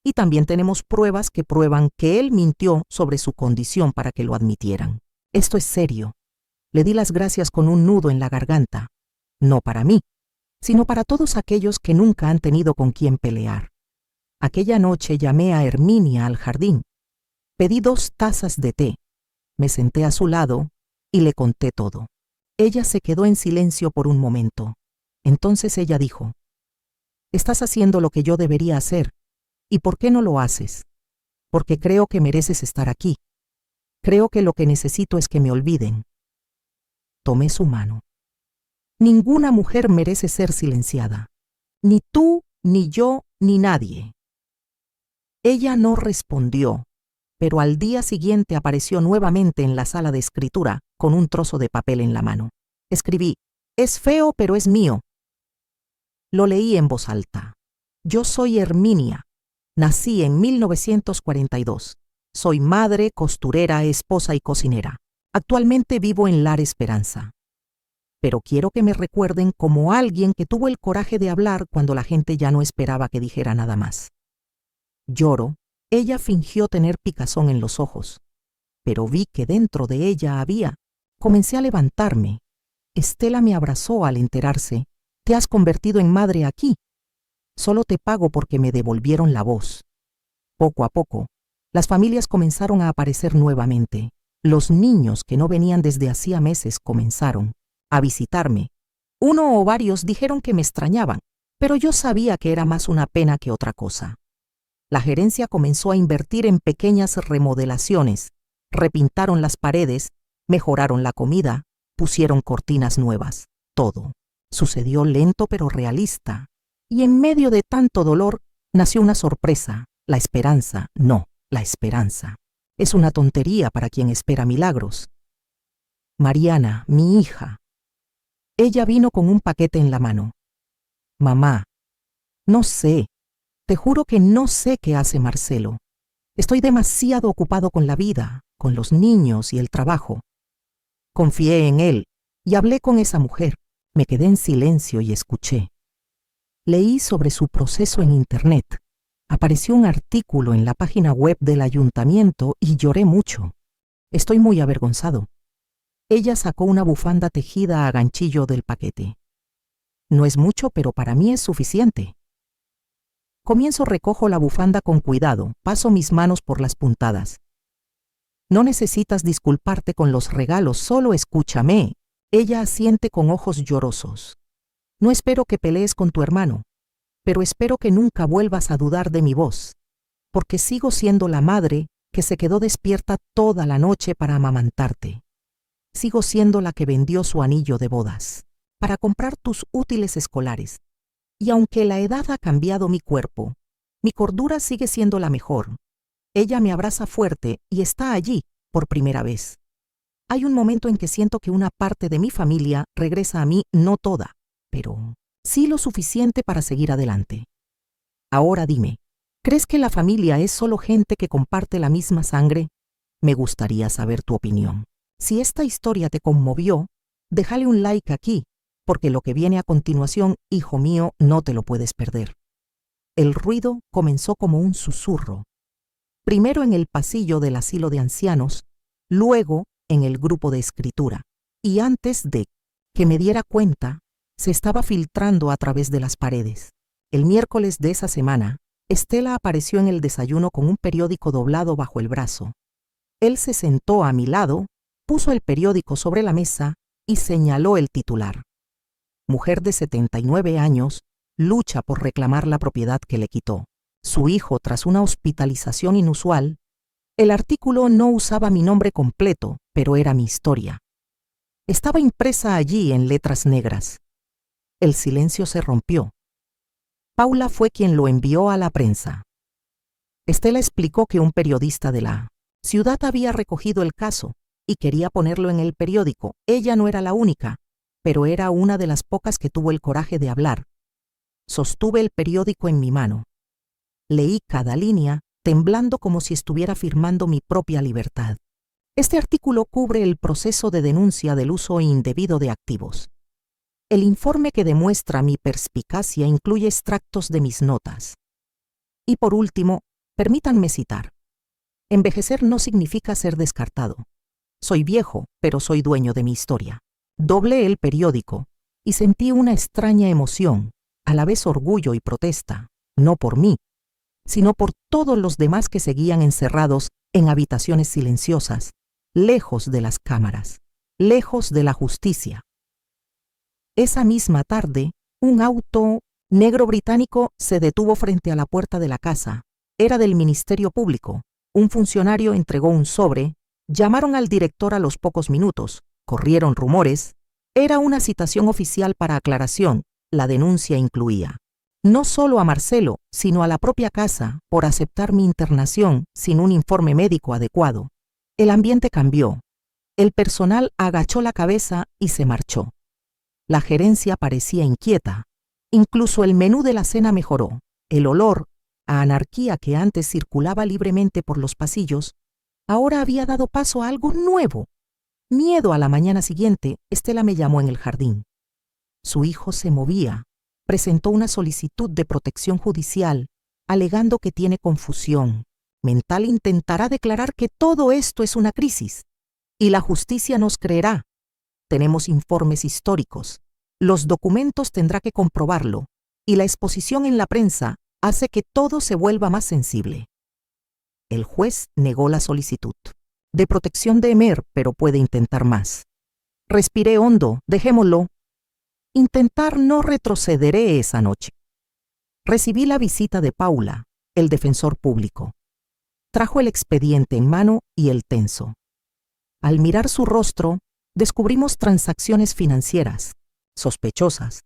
Y también tenemos pruebas que prueban que él mintió sobre su condición para que lo admitieran. Esto es serio. Le di las gracias con un nudo en la garganta. No para mí, sino para todos aquellos que nunca han tenido con quién pelear. Aquella noche llamé a Herminia al jardín. Pedí 2 tazas de té. Me senté a su lado y le conté todo. Ella se quedó en silencio por un momento. Entonces ella dijo, estás haciendo lo que yo debería hacer. ¿Y por qué no lo haces? Porque creo que mereces estar aquí. Creo que lo que necesito es que me olviden. Tomé su mano. Ninguna mujer merece ser silenciada. Ni tú, ni yo, ni nadie. Ella no respondió, pero al día siguiente apareció nuevamente en la sala de escritura con un trozo de papel en la mano. Escribí: «Es feo, pero es mío». Lo leí en voz alta. Yo soy Herminia. Nací en 1942. Soy madre, costurera, esposa y cocinera. Actualmente vivo en Lar Esperanza. Pero quiero que me recuerden como alguien que tuvo el coraje de hablar cuando la gente ya no esperaba que dijera nada más. Lloro. Ella fingió tener picazón en los ojos, pero vi que dentro de ella había. Comencé a levantarme. Estela me abrazó al enterarse: «Te has convertido en madre aquí. Solo te pago porque me devolvieron la voz». Poco a poco, las familias comenzaron a aparecer nuevamente. Los niños que no venían desde hacía meses comenzaron a visitarme. Uno o varios dijeron que me extrañaban, pero yo sabía que era más una pena que otra cosa. La gerencia comenzó a invertir en pequeñas remodelaciones, repintaron las paredes, mejoraron la comida, pusieron cortinas nuevas. Todo sucedió lento pero realista. Y en medio de tanto dolor nació una sorpresa: la esperanza. No, la esperanza es una tontería para quien espera milagros. Mariana, mi hija. Ella vino con un paquete en la mano. «Mamá, no sé. Te juro que no sé qué hace Marcelo. Estoy demasiado ocupado con la vida, con los niños y el trabajo. Confié en él y hablé con esa mujer. Me quedé en silencio y escuché. Leí sobre su proceso en internet. Apareció un artículo en la página web del ayuntamiento y lloré mucho. Estoy muy avergonzado». Ella sacó una bufanda tejida a ganchillo del paquete. «No es mucho, pero para mí es suficiente». Recojo la bufanda con cuidado, paso mis manos por las puntadas. «No necesitas disculparte con los regalos, solo escúchame». Ella asiente con ojos llorosos. «No espero que pelees con tu hermano, pero espero que nunca vuelvas a dudar de mi voz, porque sigo siendo la madre que se quedó despierta toda la noche para amamantarte. Sigo siendo la que vendió su anillo de bodas para comprar tus útiles escolares. Y aunque la edad ha cambiado mi cuerpo, mi cordura sigue siendo la mejor». Ella me abraza fuerte y está allí por primera vez. Hay un momento en que siento que una parte de mi familia regresa a mí, no toda, pero sí lo suficiente para seguir adelante. Ahora dime, ¿crees que la familia es solo gente que comparte la misma sangre? Me gustaría saber tu opinión. Si esta historia te conmovió, déjale un like aquí, porque lo que viene a continuación, hijo mío, no te lo puedes perder. El ruido comenzó como un susurro. Primero en el pasillo del asilo de ancianos, luego en el grupo de escritura, y antes de que me diera cuenta, se estaba filtrando a través de las paredes. El miércoles de esa semana, Estela apareció en el desayuno con un periódico doblado bajo el brazo. Él se sentó a mi lado, puso el periódico sobre la mesa y señaló el titular: «Mujer de 79 años lucha por reclamar la propiedad que le quitó su hijo tras una hospitalización inusual». El artículo no usaba mi nombre completo, pero era mi historia. Estaba impresa allí en letras negras. El silencio se rompió. Paula fue quien lo envió a la prensa. Estela explicó que un periodista de la ciudad había recogido el caso y quería ponerlo en el periódico. Ella no era la única, pero era una de las pocas que tuvo el coraje de hablar. Sostuve el periódico en mi mano. Leí cada línea, temblando como si estuviera firmando mi propia libertad. Este artículo cubre el proceso de denuncia del uso indebido de activos. El informe que demuestra mi perspicacia incluye extractos de mis notas. Y por último, permítanme citar: envejecer no significa ser descartado. Soy viejo, pero soy dueño de mi historia. Doblé el periódico y sentí una extraña emoción, a la vez orgullo y protesta, no por mí, sino por todos los demás que seguían encerrados en habitaciones silenciosas, lejos de las cámaras, lejos de la justicia. Esa misma tarde, un auto negro británico se detuvo frente a la puerta de la casa. Era del Ministerio Público. Un funcionario entregó un sobre. Llamaron al director a los pocos minutos. Corrieron rumores. Era una citación oficial para aclaración. La denuncia incluía: No solo a Marcelo, sino a la propia casa, por aceptar mi internación sin un informe médico adecuado. El ambiente cambió. El personal agachó la cabeza y se marchó. La gerencia parecía inquieta. Incluso el menú de la cena mejoró. El olor a anarquía que antes circulaba libremente por los pasillos, ahora había dado paso a algo nuevo. Miedo a la mañana siguiente, Estela me llamó en el jardín. Su hijo se movía. Presentó una solicitud de protección judicial, alegando que tiene confusión mental. Intentará declarar que todo esto es una crisis, y la justicia nos creerá. Tenemos informes históricos. Los documentos tendrá que comprobarlo, y la exposición en la prensa hace que todo se vuelva más sensible. El juez negó la solicitud de protección de Emer, pero puede intentar más. Respiré hondo, dejémoslo. Intentar, no retrocederé esa noche. Recibí la visita de Paula, el defensor público. Trajo el expediente en mano y el tenso. Al mirar su rostro, descubrimos transacciones financieras sospechosas.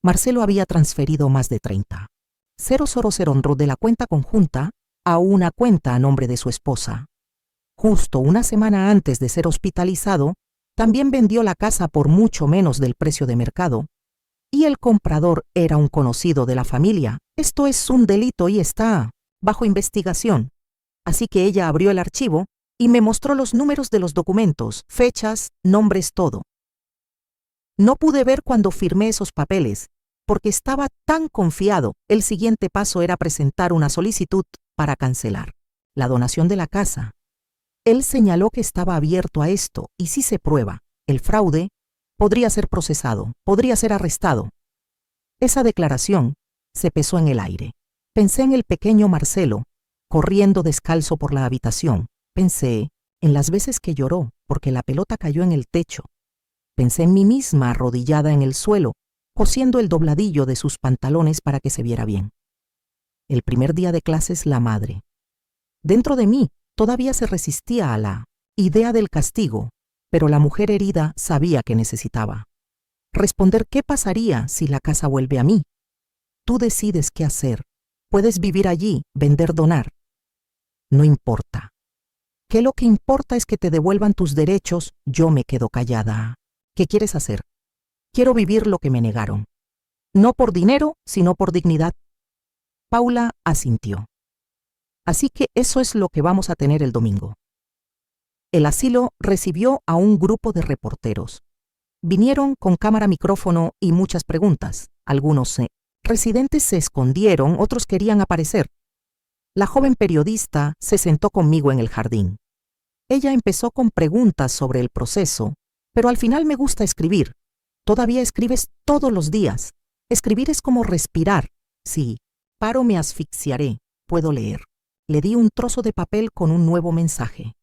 Marcelo había transferido más de 30.000 de la cuenta conjunta a una cuenta a nombre de su esposa. Justo una semana antes de ser hospitalizado, también vendió la casa por mucho menos del precio de mercado, y el comprador era un conocido de la familia. Esto es un delito y está bajo investigación. Así que ella abrió el archivo y me mostró los números de los documentos, fechas, nombres, todo. No pude ver cuando firmé esos papeles, porque estaba tan confiado. El siguiente paso era presentar una solicitud para cancelar la donación de la casa. Él señaló que estaba abierto a esto, y si se prueba el fraude, podría ser procesado, podría ser arrestado. Esa declaración se pesó en el aire. Pensé en el pequeño Marcelo, corriendo descalzo por la habitación. Pensé en las veces que lloró porque la pelota cayó en el techo. Pensé en mí misma arrodillada en el suelo, cosiendo el dobladillo de sus pantalones para que se viera bien. El primer día de clases, la madre. Dentro de mí todavía se resistía a la idea del castigo, pero la mujer herida sabía que necesitaba responder qué pasaría si la casa vuelve a mí. Tú decides qué hacer. Puedes vivir allí, vender, donar. No importa. ¿Qué lo que importa es que te devuelvan tus derechos? Yo me quedo callada. ¿Qué quieres hacer? Quiero vivir lo que me negaron. No por dinero, sino por dignidad. Paula asintió. Así que eso es lo que vamos a tener el domingo. El asilo recibió a un grupo de reporteros. Vinieron con cámara, micrófono y muchas preguntas. Algunos residentes se escondieron, otros querían aparecer. La joven periodista se sentó conmigo en el jardín. Ella empezó con preguntas sobre el proceso, pero al final me gusta escribir. Todavía escribes todos los días. Escribir es como respirar. Si paro me asfixiaré. Puedo leer. Le di un trozo de papel con un nuevo mensaje.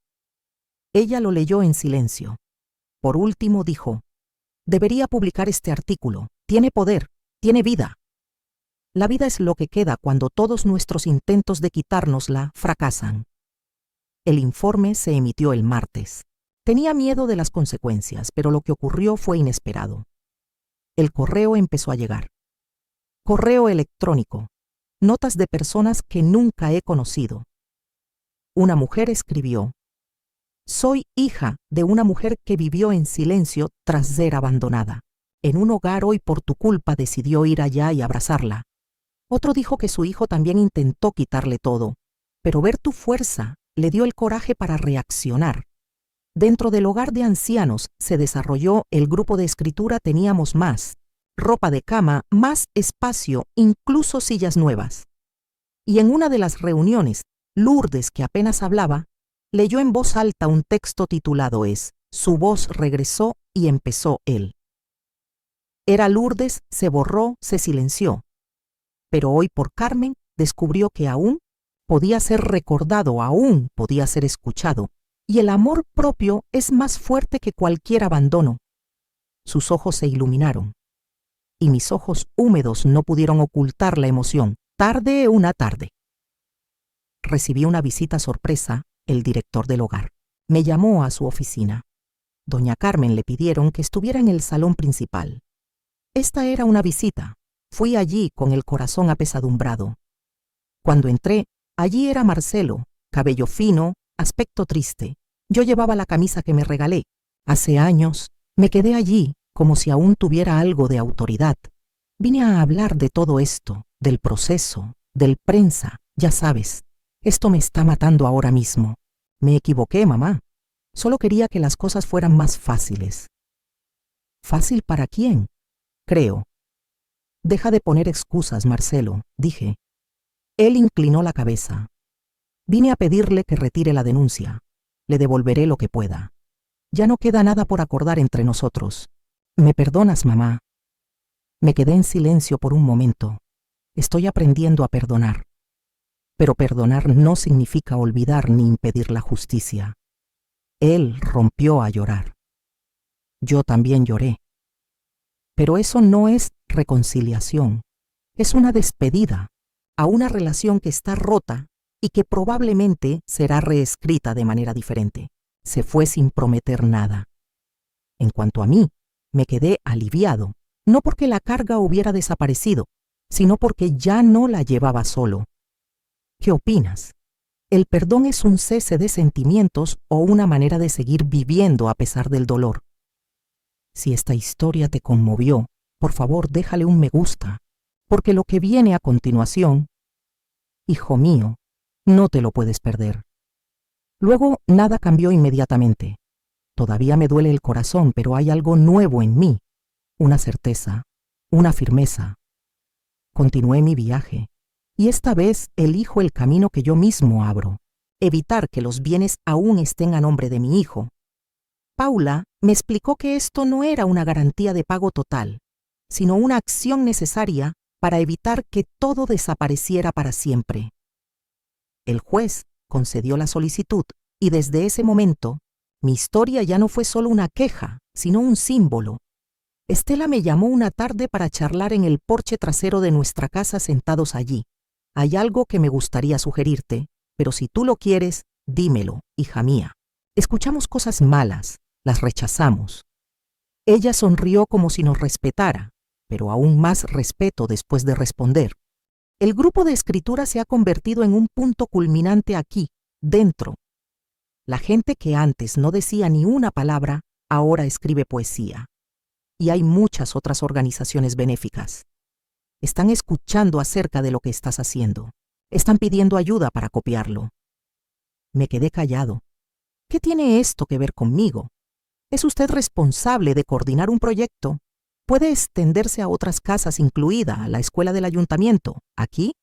Ella lo leyó en silencio. Por último dijo: debería publicar este artículo. Tiene poder, tiene vida. La vida es lo que queda cuando todos nuestros intentos de quitárnosla fracasan. El informe se emitió el martes. Tenía miedo de las consecuencias, pero lo que ocurrió fue inesperado. El correo empezó a llegar. Correo electrónico. Notas de personas que nunca he conocido. Una mujer escribió: soy hija de una mujer que vivió en silencio tras ser abandonada. En un hogar hoy por tu culpa decidió ir allá y abrazarla. Otro dijo que su hijo también intentó quitarle todo, pero ver tu fuerza le dio el coraje para reaccionar. Dentro del hogar de ancianos se desarrolló el grupo de escritura. Teníamos más ropa de cama, más espacio, incluso sillas nuevas. Y en una de las reuniones, Lourdes, que apenas hablaba, leyó en voz alta un texto titulado Es. Su voz regresó y empezó él. Era Lourdes, se borró, se silenció. Pero hoy por Carmen descubrió que aún podía ser recordado, aún podía ser escuchado, y el amor propio es más fuerte que cualquier abandono. Sus ojos se iluminaron, y mis ojos húmedos no pudieron ocultar la emoción. Tarde, una tarde. Recibí una visita sorpresa. El director del hogar me llamó a su oficina. Doña Carmen le pidieron que estuviera en el salón principal. Esta era una visita. Fui allí con el corazón apesadumbrado. Cuando entré, allí era Marcelo, cabello fino, aspecto triste. Yo llevaba la camisa que me regalé. Hace años, me quedé allí como si aún tuviera algo de autoridad. Vine a hablar de todo esto, del proceso, del prensa, ya sabes. Esto me está matando ahora mismo. Me equivoqué, mamá. Solo quería que las cosas fueran más fáciles. ¿Fácil para quién? Creo. Deja de poner excusas, Marcelo, dije. Él inclinó la cabeza. Vine a pedirle que retire la denuncia. Le devolveré lo que pueda. Ya no queda nada por acordar entre nosotros. ¿Me perdonas, mamá? Me quedé en silencio por un momento. Estoy aprendiendo a perdonar. Pero perdonar no significa olvidar ni impedir la justicia. Él rompió a llorar. Yo también lloré. Pero eso no es reconciliación. Es una despedida a una relación que está rota y que probablemente será reescrita de manera diferente. Se fue sin prometer nada. En cuanto a mí, me quedé aliviado, no porque la carga hubiera desaparecido, sino porque ya no la llevaba solo. ¿Qué opinas? ¿El perdón es un cese de sentimientos o una manera de seguir viviendo a pesar del dolor? Si esta historia te conmovió, por favor déjale un me gusta, porque lo que viene a continuación, hijo mío, no te lo puedes perder. Luego nada cambió inmediatamente. Todavía me duele el corazón, pero hay algo nuevo en mí, una certeza, una firmeza. Continué mi viaje, y esta vez elijo el camino que yo mismo abro, evitar que los bienes aún estén a nombre de mi hijo. Paula me explicó que esto no era una garantía de pago total, sino una acción necesaria para evitar que todo desapareciera para siempre. El juez concedió la solicitud y desde ese momento, mi historia ya no fue solo una queja, sino un símbolo. Estela me llamó una tarde para charlar en el porche trasero de nuestra casa sentados allí. Hay algo que me gustaría sugerirte, pero si tú lo quieres, dímelo, hija mía. Escuchamos cosas malas, las rechazamos. Ella sonrió como si nos respetara, pero aún más respeto después de responder. El grupo de escritura se ha convertido en un punto culminante aquí, dentro. La gente que antes no decía ni una palabra, ahora escribe poesía. Y hay muchas otras organizaciones benéficas. Están escuchando acerca de lo que estás haciendo. Están pidiendo ayuda para copiarlo. Me quedé callado. ¿Qué tiene esto que ver conmigo? ¿Es usted responsable de coordinar un proyecto? ¿Puede extenderse a otras casas, incluida la escuela del ayuntamiento, aquí?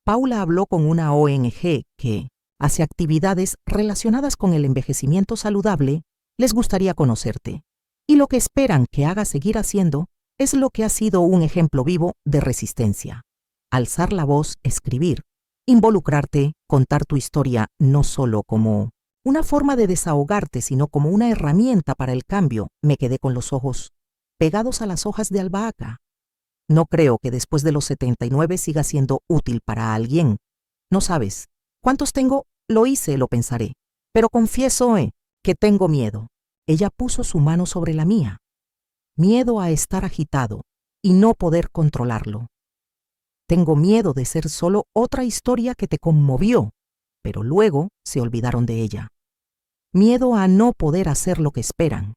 Paula habló con una ONG que hace actividades relacionadas con el envejecimiento saludable. Les gustaría conocerte. Y lo que esperan que haga seguir haciendo es lo que ha sido un ejemplo vivo de resistencia. Alzar la voz, escribir, involucrarte, contar tu historia no solo como una forma de desahogarte, sino como una herramienta para el cambio. Me quedé con los ojos pegados a las hojas de albahaca. No creo que después de los 79 siga siendo útil para alguien. No sabes cuántos tengo, lo hice, lo pensaré. Pero confieso que tengo miedo. Ella puso su mano sobre la mía. Miedo a estar agitado y no poder controlarlo. Tengo miedo de ser solo otra historia que te conmovió, pero luego se olvidaron de ella. Miedo a no poder hacer lo que esperan.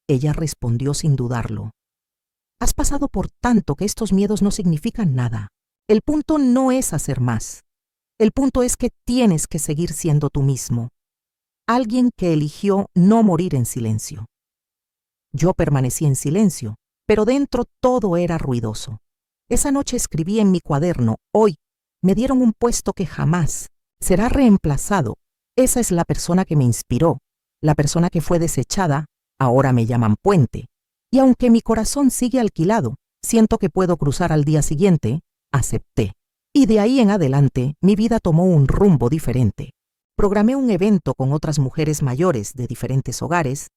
Ella respondió sin dudarlo. Has pasado por tanto que estos miedos no significan nada. El punto no es hacer más. El punto es que tienes que seguir siendo tú mismo. Alguien que eligió no morir en silencio. Yo permanecí en silencio, pero dentro todo era ruidoso. Esa noche escribí en mi cuaderno, hoy me dieron un puesto que jamás será reemplazado. Esa es la persona que me inspiró, la persona que fue desechada, ahora me llaman puente. Y aunque mi corazón sigue alquilado, siento que puedo cruzar al día siguiente, acepté. Y de ahí en adelante, mi vida tomó un rumbo diferente. Programé un evento con otras mujeres mayores de diferentes hogares.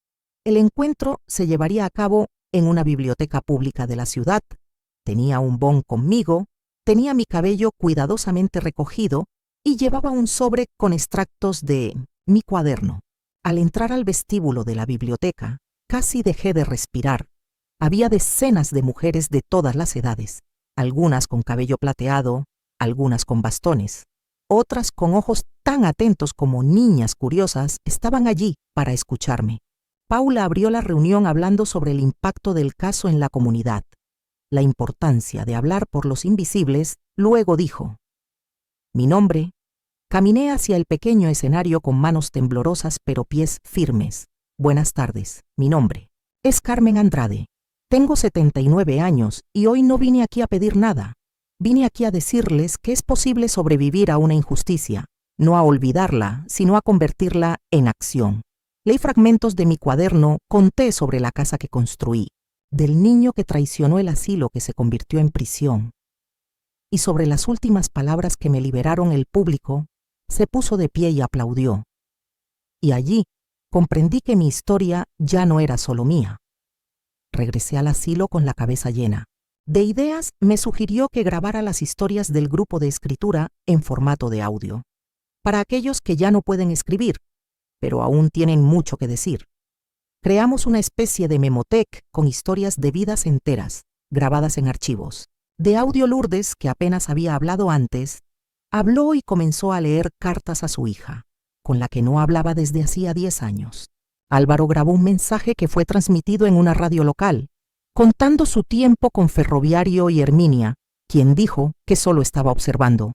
El encuentro se llevaría a cabo en una biblioteca pública de la ciudad. Tenía un bon conmigo, tenía mi cabello cuidadosamente recogido y llevaba un sobre con extractos de mi cuaderno. Al entrar al vestíbulo de la biblioteca, casi dejé de respirar. Había decenas de mujeres de todas las edades, algunas con cabello plateado, algunas con bastones. Otras con ojos tan atentos como niñas curiosas estaban allí para escucharme. Paula abrió la reunión hablando sobre el impacto del caso en la comunidad, la importancia de hablar por los invisibles. Luego dijo: mi nombre. Caminé hacia el pequeño escenario con manos temblorosas pero pies firmes. Buenas tardes, mi nombre es Carmen Andrade. Tengo 79 años y hoy no vine aquí a pedir nada. Vine aquí a decirles que es posible sobrevivir a una injusticia, no a olvidarla, sino a convertirla en acción. Leí fragmentos de mi cuaderno, conté sobre la casa que construí, del niño que traicionó el asilo que se convirtió en prisión. Y sobre las últimas palabras que me liberaron, el público se puso de pie y aplaudió. Y allí comprendí que mi historia ya no era solo mía. Regresé al asilo con la cabeza llena de ideas. Me sugirió que grabara las historias del grupo de escritura en formato de audio, para aquellos que ya no pueden escribir, pero aún tienen mucho que decir. Creamos una especie de memotec con historias de vidas enteras, grabadas en archivos. De audio, Lourdes, que apenas había hablado antes, habló y comenzó a leer cartas a su hija, con la que no hablaba desde hacía 10 años. Álvaro grabó un mensaje que fue transmitido en una radio local, contando su tiempo con Ferroviario y Herminia, quien dijo que solo estaba observando.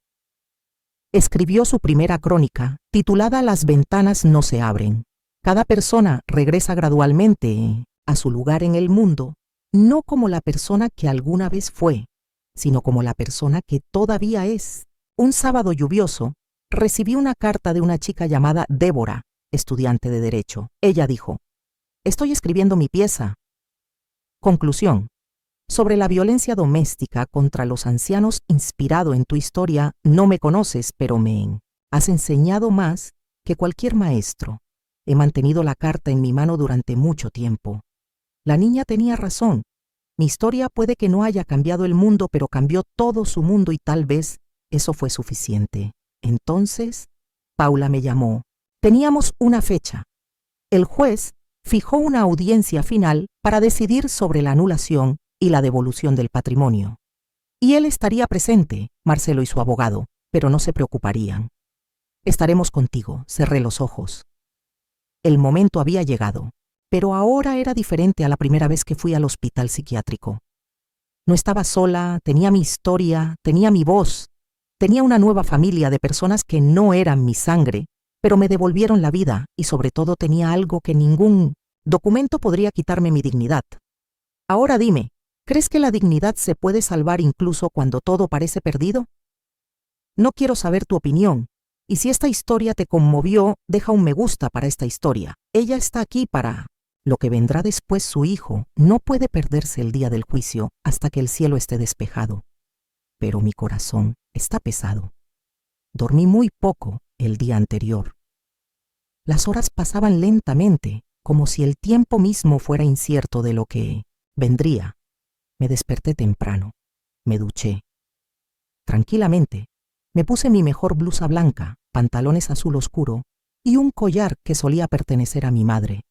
Escribió su primera crónica, titulada Las ventanas no se abren. Cada persona regresa gradualmente a su lugar en el mundo, no como la persona que alguna vez fue, sino como la persona que todavía es. Un sábado lluvioso, recibí una carta de una chica llamada Débora, estudiante de Derecho. Ella dijo: estoy escribiendo mi pieza. Conclusión: sobre la violencia doméstica contra los ancianos, inspirado en tu historia. No me conoces, pero me has enseñado más que cualquier maestro. He mantenido la carta en mi mano durante mucho tiempo. La niña tenía razón. Mi historia puede que no haya cambiado el mundo, pero cambió todo su mundo y tal vez eso fue suficiente. Entonces, Paula me llamó. Teníamos una fecha. El juez fijó una audiencia final para decidir sobre la anulación y la devolución del patrimonio. Y él estaría presente, Marcelo y su abogado, pero no se preocuparían. Estaremos contigo. Cerré los ojos. El momento había llegado, pero ahora era diferente a la primera vez que fui al hospital psiquiátrico. No estaba sola, tenía mi historia, tenía mi voz, tenía una nueva familia de personas que no eran mi sangre, pero me devolvieron la vida y sobre todo tenía algo que ningún documento podría quitarme: mi dignidad. Ahora dime, ¿crees que la dignidad se puede salvar incluso cuando todo parece perdido? No quiero saber tu opinión. Y si esta historia te conmovió, deja un me gusta para esta historia. Ella está aquí para lo que vendrá después. Su hijo no puede perderse el día del juicio hasta que el cielo esté despejado. Pero mi corazón está pesado. Dormí muy poco el día anterior. Las horas pasaban lentamente, como si el tiempo mismo fuera incierto de lo que vendría. Me desperté temprano. Me duché. Tranquilamente, me puse mi mejor blusa blanca, pantalones azul oscuro y un collar que solía pertenecer a mi madre.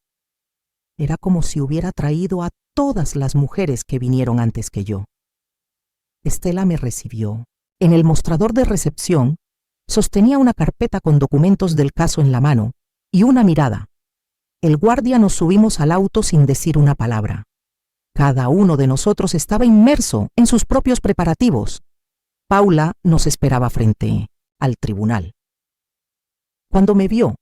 Era como si hubiera traído a todas las mujeres que vinieron antes que yo. Estela me recibió. En el mostrador de recepción, sostenía una carpeta con documentos del caso en la mano y una mirada. El guardia nos subimos al auto sin decir una palabra. Cada uno de nosotros estaba inmerso en sus propios preparativos. Paula nos esperaba frente al tribunal. Cuando me vio,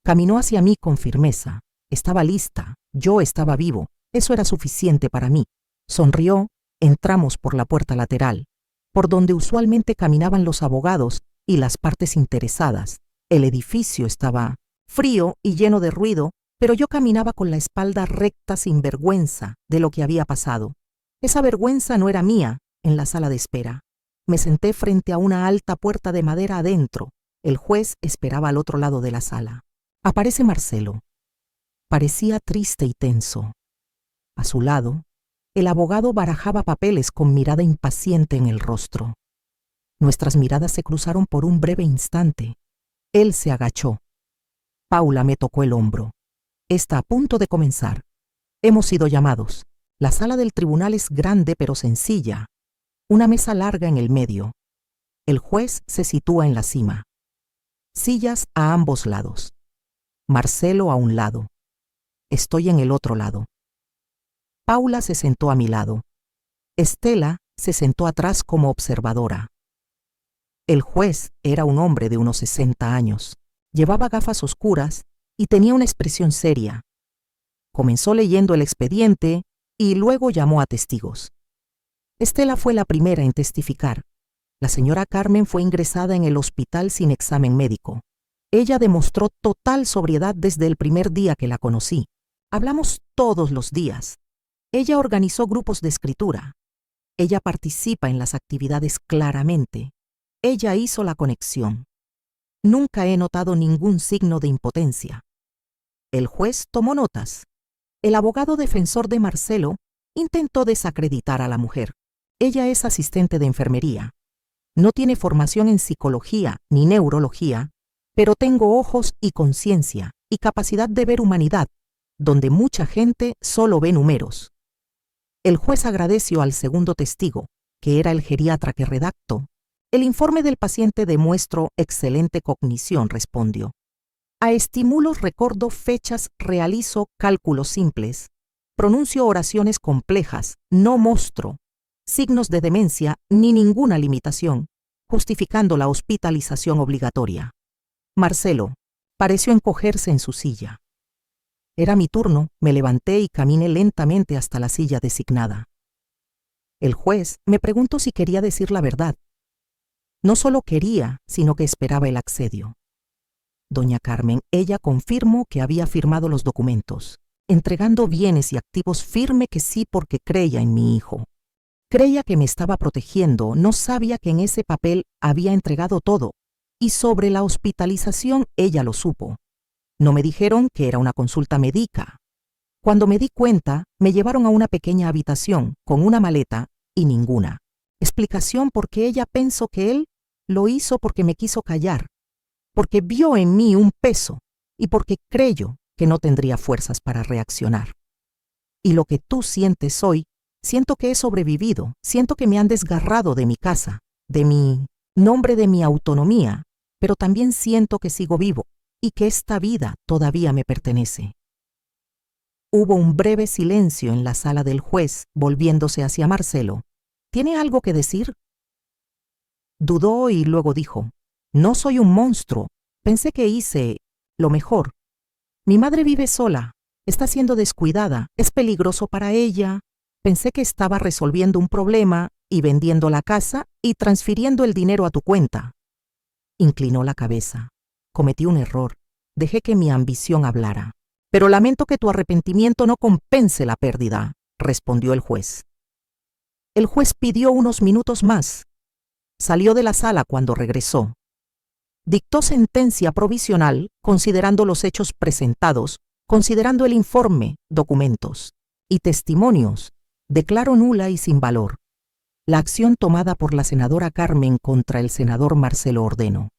caminó hacia mí con firmeza. Estaba lista, yo estaba vivo, eso era suficiente para mí. Sonrió, entramos por la puerta lateral, por donde usualmente caminaban los abogados y las partes interesadas. El edificio estaba frío y lleno de ruido, pero yo caminaba con la espalda recta sin vergüenza de lo que había pasado. Esa vergüenza no era mía. En la sala de espera me senté frente a una alta puerta de madera adentro. El juez esperaba al otro lado de la sala. Aparece Marcelo. Parecía triste y tenso. A su lado, el abogado barajaba papeles con mirada impaciente en el rostro. Nuestras miradas se cruzaron por un breve instante. Él se agachó. Paula me tocó el hombro. Está a punto de comenzar. Hemos sido llamados. La sala del tribunal es grande pero sencilla. Una mesa larga en el medio. El juez se sitúa en la cima. Sillas a ambos lados. Marcelo a un lado. Estoy en el otro lado. Paula se sentó a mi lado. Estela se sentó atrás como observadora. El juez era un hombre de unos 60 años. Llevaba gafas oscuras y tenía una expresión seria. Comenzó leyendo el expediente y luego llamó a testigos. Estela fue la primera en testificar. La señora Carmen fue ingresada en el hospital sin examen médico. Ella demostró total sobriedad desde el primer día que la conocí. Hablamos todos los días. Ella organizó grupos de escritura. Ella participa en las actividades claramente. Ella hizo la conexión. Nunca he notado ningún signo de impotencia. El juez tomó notas. El abogado defensor de Marcelo intentó desacreditar a la mujer. Ella es asistente de enfermería. No tiene formación en psicología ni neurología, pero tengo ojos y conciencia y capacidad de ver humanidad, donde mucha gente solo ve números. El juez agradeció al segundo testigo, que era el geriatra que redactó. El informe del paciente demuestra excelente cognición, respondió. A estímulos recuerdo fechas, realizo cálculos simples, pronuncio oraciones complejas, no mostro signos de demencia ni ninguna limitación, justificando la hospitalización obligatoria. Marcelo pareció encogerse en su silla. Era mi turno, me levanté y caminé lentamente hasta la silla designada. El juez me preguntó si quería decir la verdad. No solo quería, sino que esperaba el accedio. Doña Carmen, ella confirmó que había firmado los documentos, entregando bienes y activos firme que sí porque creía en mi hijo. Creía que me estaba protegiendo, no sabía que en ese papel había entregado todo, y sobre la hospitalización ella lo supo. No me dijeron que era una consulta médica. Cuando me di cuenta, me llevaron a una pequeña habitación con una maleta y ninguna explicación porque ella pensó que él lo hizo porque me quiso callar, porque vio en mí un peso y porque creyó que no tendría fuerzas para reaccionar. Y lo que tú sientes hoy, siento que he sobrevivido, siento que me han desgarrado de mi casa, de mi nombre, de mi autonomía, pero también siento que sigo vivo y que esta vida todavía me pertenece. Hubo un breve silencio en la sala del juez, volviéndose hacia Marcelo. ¿Tiene algo que decir? Dudó y luego dijo, no soy un monstruo, pensé que hice lo mejor. Mi madre vive sola, está siendo descuidada, es peligroso para ella. Pensé que estaba resolviendo un problema y vendiendo la casa y transfiriendo el dinero a tu cuenta. Inclinó la cabeza. Cometí un error. Dejé que mi ambición hablara. Pero lamento que tu arrepentimiento no compense la pérdida, respondió el juez. El juez pidió unos minutos más. Salió de la sala cuando regresó. Dictó sentencia provisional considerando los hechos presentados, considerando el informe, documentos y testimonios. Declaró nula y sin valor la acción tomada por la senadora Carmen contra el senador Marcelo Ordeno,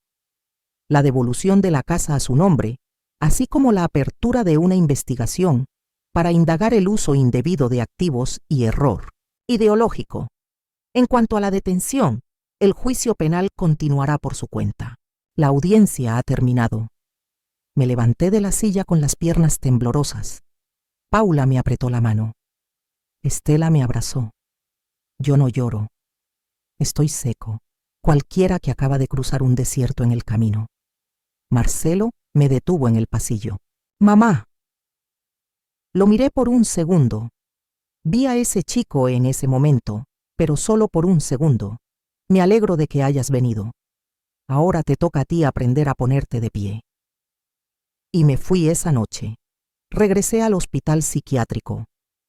la devolución de la casa a su nombre, así como la apertura de una investigación para indagar el uso indebido de activos y error ideológico. En cuanto a la detención, el juicio penal continuará por su cuenta. La audiencia ha terminado. Me levanté de la silla con las piernas temblorosas. Paula me apretó la mano. Estela me abrazó. Yo no lloro. Estoy seco, cualquiera que acaba de cruzar un desierto en el camino. Marcelo me detuvo en el pasillo. ¡Mamá! Lo miré por un segundo. Vi a ese chico en ese momento, pero solo por un segundo. Me alegro de que hayas venido. Ahora te toca a ti aprender a ponerte de pie. Y me fui esa noche. Regresé al hospital psiquiátrico.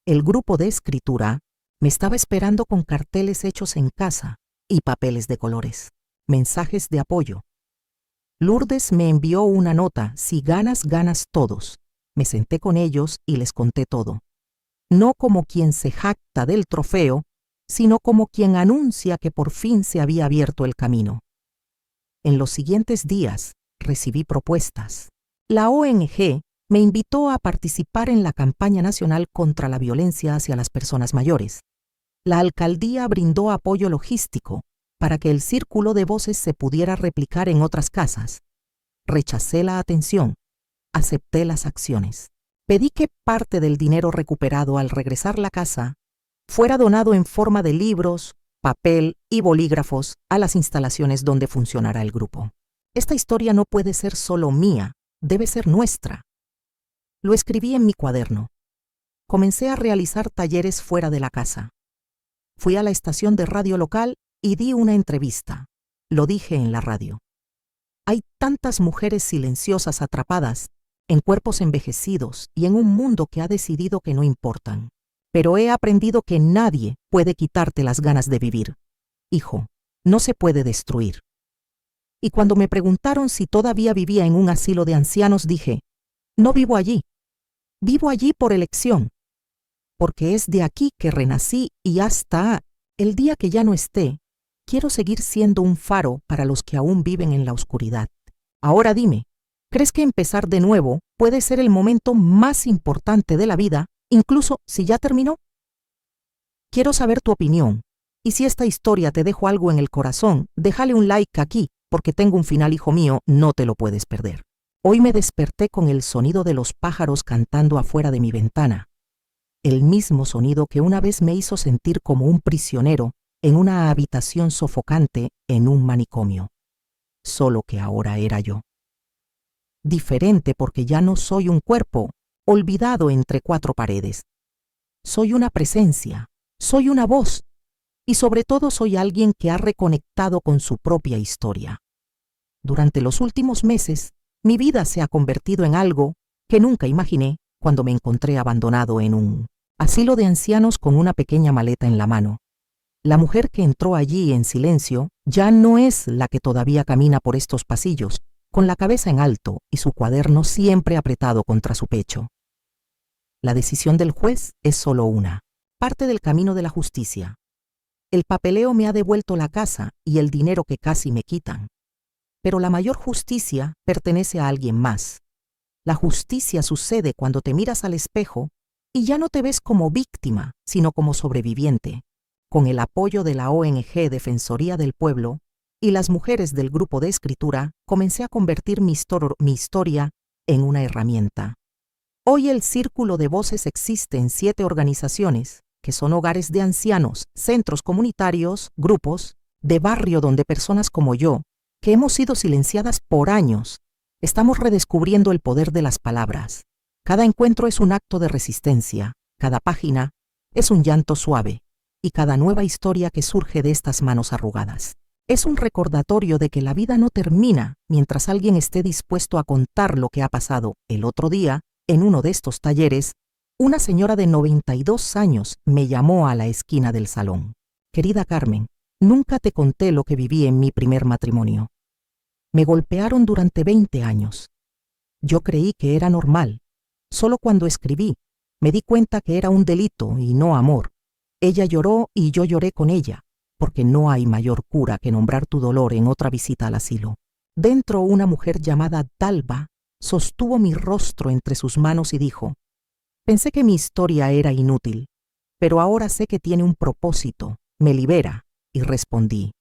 El grupo de escritura me estaba esperando con carteles hechos en casa y papeles de colores, mensajes de apoyo. Lourdes me envió una nota, si ganas, ganas todos. Me senté con ellos y les conté todo. No como quien se jacta del trofeo, sino como quien anuncia que por fin se había abierto el camino. En los siguientes días recibí propuestas. La ONG me invitó a participar en la campaña nacional contra la violencia hacia las personas mayores. La alcaldía brindó apoyo logístico para que el círculo de voces se pudiera replicar en otras casas. Rechacé la atención, acepté las acciones. Pedí que parte del dinero recuperado al regresar a la casa fuera donado en forma de libros, papel y bolígrafos a las instalaciones donde funcionará el grupo. Esta historia no puede ser solo mía, debe ser nuestra. Lo escribí en mi cuaderno. Comencé a realizar talleres fuera de la casa. Fui a la estación de radio local y di una entrevista. Lo dije en la radio. Hay tantas mujeres silenciosas atrapadas en cuerpos envejecidos y en un mundo que ha decidido que no importan. Pero he aprendido que nadie puede quitarte las ganas de vivir. Hijo, no se puede destruir. Y cuando me preguntaron si todavía vivía en un asilo de ancianos, dije, no vivo allí. Vivo allí por elección, porque es de aquí que renací y hasta el día que ya no esté, quiero seguir siendo un faro para los que aún viven en la oscuridad. Ahora dime, ¿crees que empezar de nuevo puede ser el momento más importante de la vida, incluso si ya terminó? Quiero saber tu opinión, y si esta historia te dejó algo en el corazón, déjale un like aquí, porque tengo un final, hijo mío, no te lo puedes perder. Hoy me desperté con el sonido de los pájaros cantando afuera de mi ventana, el mismo sonido que una vez me hizo sentir como un prisionero en una habitación sofocante en un manicomio. Solo que ahora era yo. Diferente porque ya no soy un cuerpo, olvidado entre cuatro paredes. Soy una presencia, soy una voz, y sobre todo soy alguien que ha reconectado con su propia historia. Durante los últimos meses, mi vida se ha convertido en algo que nunca imaginé cuando me encontré abandonado en un asilo de ancianos con una pequeña maleta en la mano. La mujer que entró allí en silencio ya no es la que todavía camina por estos pasillos, con la cabeza en alto y su cuaderno siempre apretado contra su pecho. La decisión del juez es solo una, parte del camino de la justicia. El papeleo me ha devuelto la casa y el dinero que casi me quitan. Pero la mayor justicia pertenece a alguien más. La justicia sucede cuando te miras al espejo y ya no te ves como víctima, sino como sobreviviente. Con el apoyo de la ONG Defensoría del Pueblo y las mujeres del grupo de escritura, comencé a convertir mi historia en una herramienta. Hoy el Círculo de Voces existe en 7 organizaciones, que son hogares de ancianos, centros comunitarios, grupos de barrio donde personas como yo, que hemos sido silenciadas por años, estamos redescubriendo el poder de las palabras. Cada encuentro es un acto de resistencia, cada página es un llanto suave, y cada nueva historia que surge de estas manos arrugadas es un recordatorio de que la vida no termina mientras alguien esté dispuesto a contar lo que ha pasado. El otro día, en uno de estos talleres, una señora de 92 años me llamó a la esquina del salón. Querida Carmen, nunca te conté lo que viví en mi primer matrimonio. Me golpearon durante 20 años. Yo creí que era normal. Solo cuando escribí, me di cuenta que era un delito y no amor. Ella lloró y yo lloré con ella, porque no hay mayor cura que nombrar tu dolor en otra visita al asilo. Dentro, una mujer llamada Dalva sostuvo mi rostro entre sus manos y dijo, pensé que mi historia era inútil, pero ahora sé que tiene un propósito, me libera, y respondí,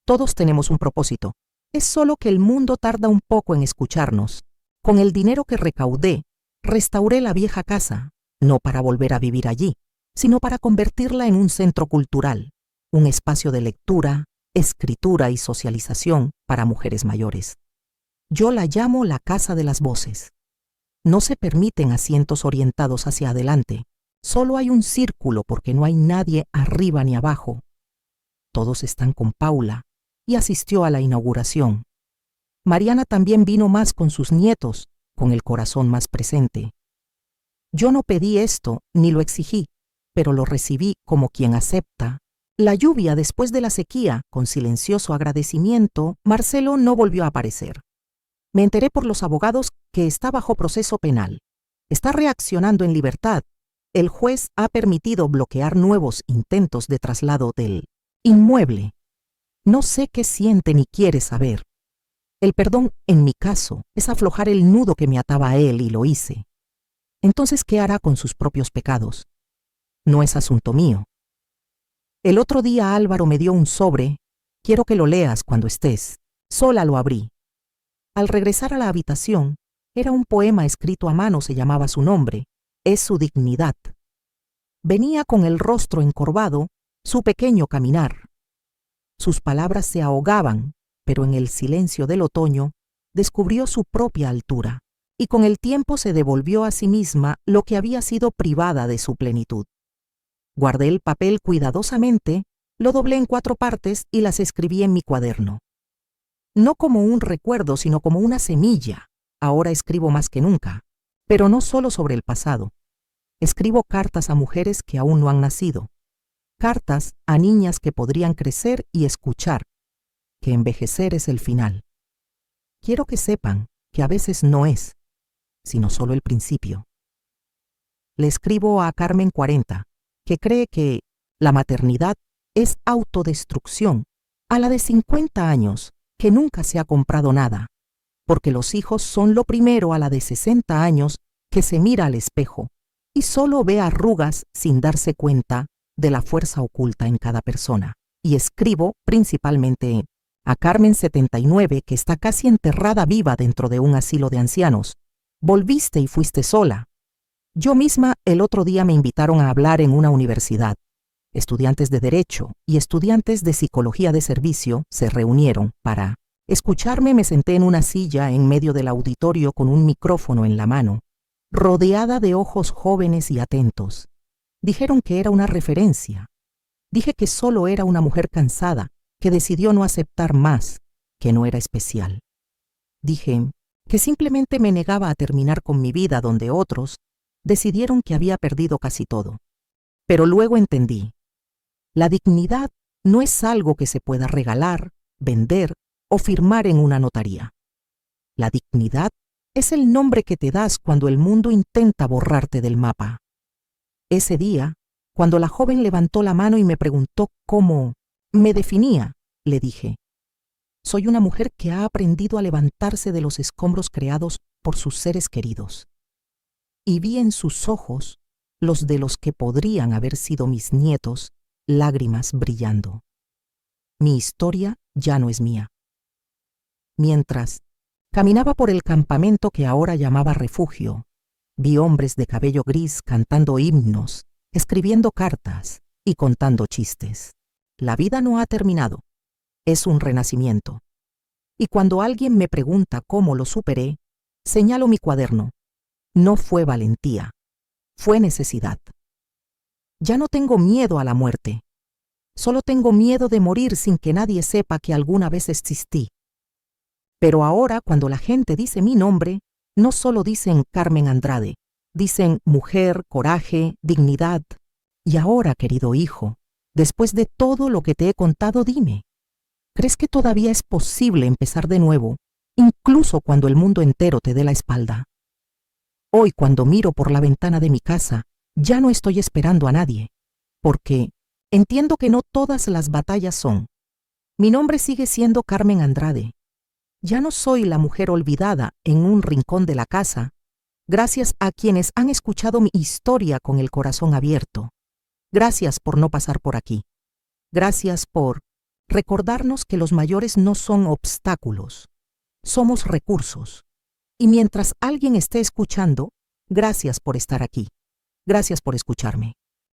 todos tenemos un propósito, es solo que el mundo tarda un poco en escucharnos. Con el dinero que recaudé, restauré la vieja casa, no para volver a vivir allí, sino para convertirla en un centro cultural, un espacio de lectura, escritura y socialización para mujeres mayores. Yo la llamo la Casa de las Voces. No se permiten asientos orientados hacia adelante, solo hay un círculo porque no hay nadie arriba ni abajo. Todos están con Paula y asistió a la inauguración. Mariana también vino más con sus nietos, con el corazón más presente. Yo no pedí esto ni lo exigí, pero lo recibí como quien acepta. La lluvia después de la sequía, con silencioso agradecimiento, Marcelo no volvió a aparecer. Me enteré por los abogados que está bajo proceso penal. Está reaccionando en libertad. El juez ha permitido bloquear nuevos intentos de traslado del inmueble. No sé qué siente ni quiere saber. El perdón, en mi caso, es aflojar el nudo que me ataba a él y lo hice. Entonces, ¿qué hará con sus propios pecados? No es asunto mío. El otro día Álvaro me dio un sobre. Quiero que lo leas cuando estés. Sola lo abrí. Al regresar a la habitación, era un poema escrito a mano, se llamaba su nombre. Es su dignidad. Venía con el rostro encorvado, su pequeño caminar. Sus palabras se ahogaban, pero en el silencio del otoño descubrió su propia altura, y con el tiempo se devolvió a sí misma lo que había sido privada de su plenitud. Guardé el papel cuidadosamente, lo doblé en 4 partes y las escribí en mi cuaderno. No como un recuerdo, sino como una semilla. Ahora escribo más que nunca, pero no solo sobre el pasado. Escribo cartas a mujeres que aún no han nacido, cartas a niñas que podrían crecer y escuchar, que envejecer es el final. Quiero que sepan que a veces no es, sino solo el principio. Le escribo a Carmen 40, que cree que la maternidad es autodestrucción, a la de 50 años, que nunca se ha comprado nada, porque los hijos son lo primero, a la de 60 años, que se mira al espejo y solo ve arrugas sin darse cuenta de la fuerza oculta en cada persona. Y escribo principalmente a Carmen 79, que está casi enterrada viva dentro de un asilo de ancianos. Volviste y fuiste sola. Yo misma el otro día me invitaron a hablar en una universidad. Estudiantes de Derecho y estudiantes de Psicología de Servicio se reunieron para escucharme. Me senté en una silla en medio del auditorio con un micrófono en la mano, rodeada de ojos jóvenes y atentos. Dijeron que era una referencia. Dije que solo era una mujer cansada, que decidió no aceptar más, que no era especial. Dije que simplemente me negaba a terminar con mi vida donde otros decidieron que había perdido casi todo. Pero luego entendí. La dignidad no es algo que se pueda regalar, vender o firmar en una notaría. La dignidad es el nombre que te das cuando el mundo intenta borrarte del mapa. Ese día, cuando la joven levantó la mano y me preguntó cómo me definía, le dije: soy una mujer que ha aprendido a levantarse de los escombros creados por sus seres queridos. Y vi en sus ojos, los de los que podrían haber sido mis nietos, lágrimas brillando. Mi historia ya no es mía. Mientras caminaba por el campamento que ahora llamaba refugio, vi hombres de cabello gris cantando himnos, escribiendo cartas y contando chistes. La vida no ha terminado. Es un renacimiento. Y cuando alguien me pregunta cómo lo superé, señalo mi cuaderno. No fue valentía, fue necesidad. Ya no tengo miedo a la muerte. Solo tengo miedo de morir sin que nadie sepa que alguna vez existí. Pero ahora, cuando la gente dice mi nombre, no solo dicen Carmen Andrade, dicen mujer, coraje, dignidad. Y ahora, querido hijo, después de todo lo que te he contado, dime, ¿crees que todavía es posible empezar de nuevo, incluso cuando el mundo entero te dé la espalda? Hoy, cuando miro por la ventana de mi casa, ya no estoy esperando a nadie, porque entiendo que no todas las batallas son. Mi nombre sigue siendo Carmen Andrade. Ya no soy la mujer olvidada en un rincón de la casa, gracias a quienes han escuchado mi historia con el corazón abierto. Gracias por no pasar por aquí. Gracias por recordarnos que los mayores no son obstáculos, somos recursos. Y mientras alguien esté escuchando, gracias por estar aquí. Gracias por escucharme.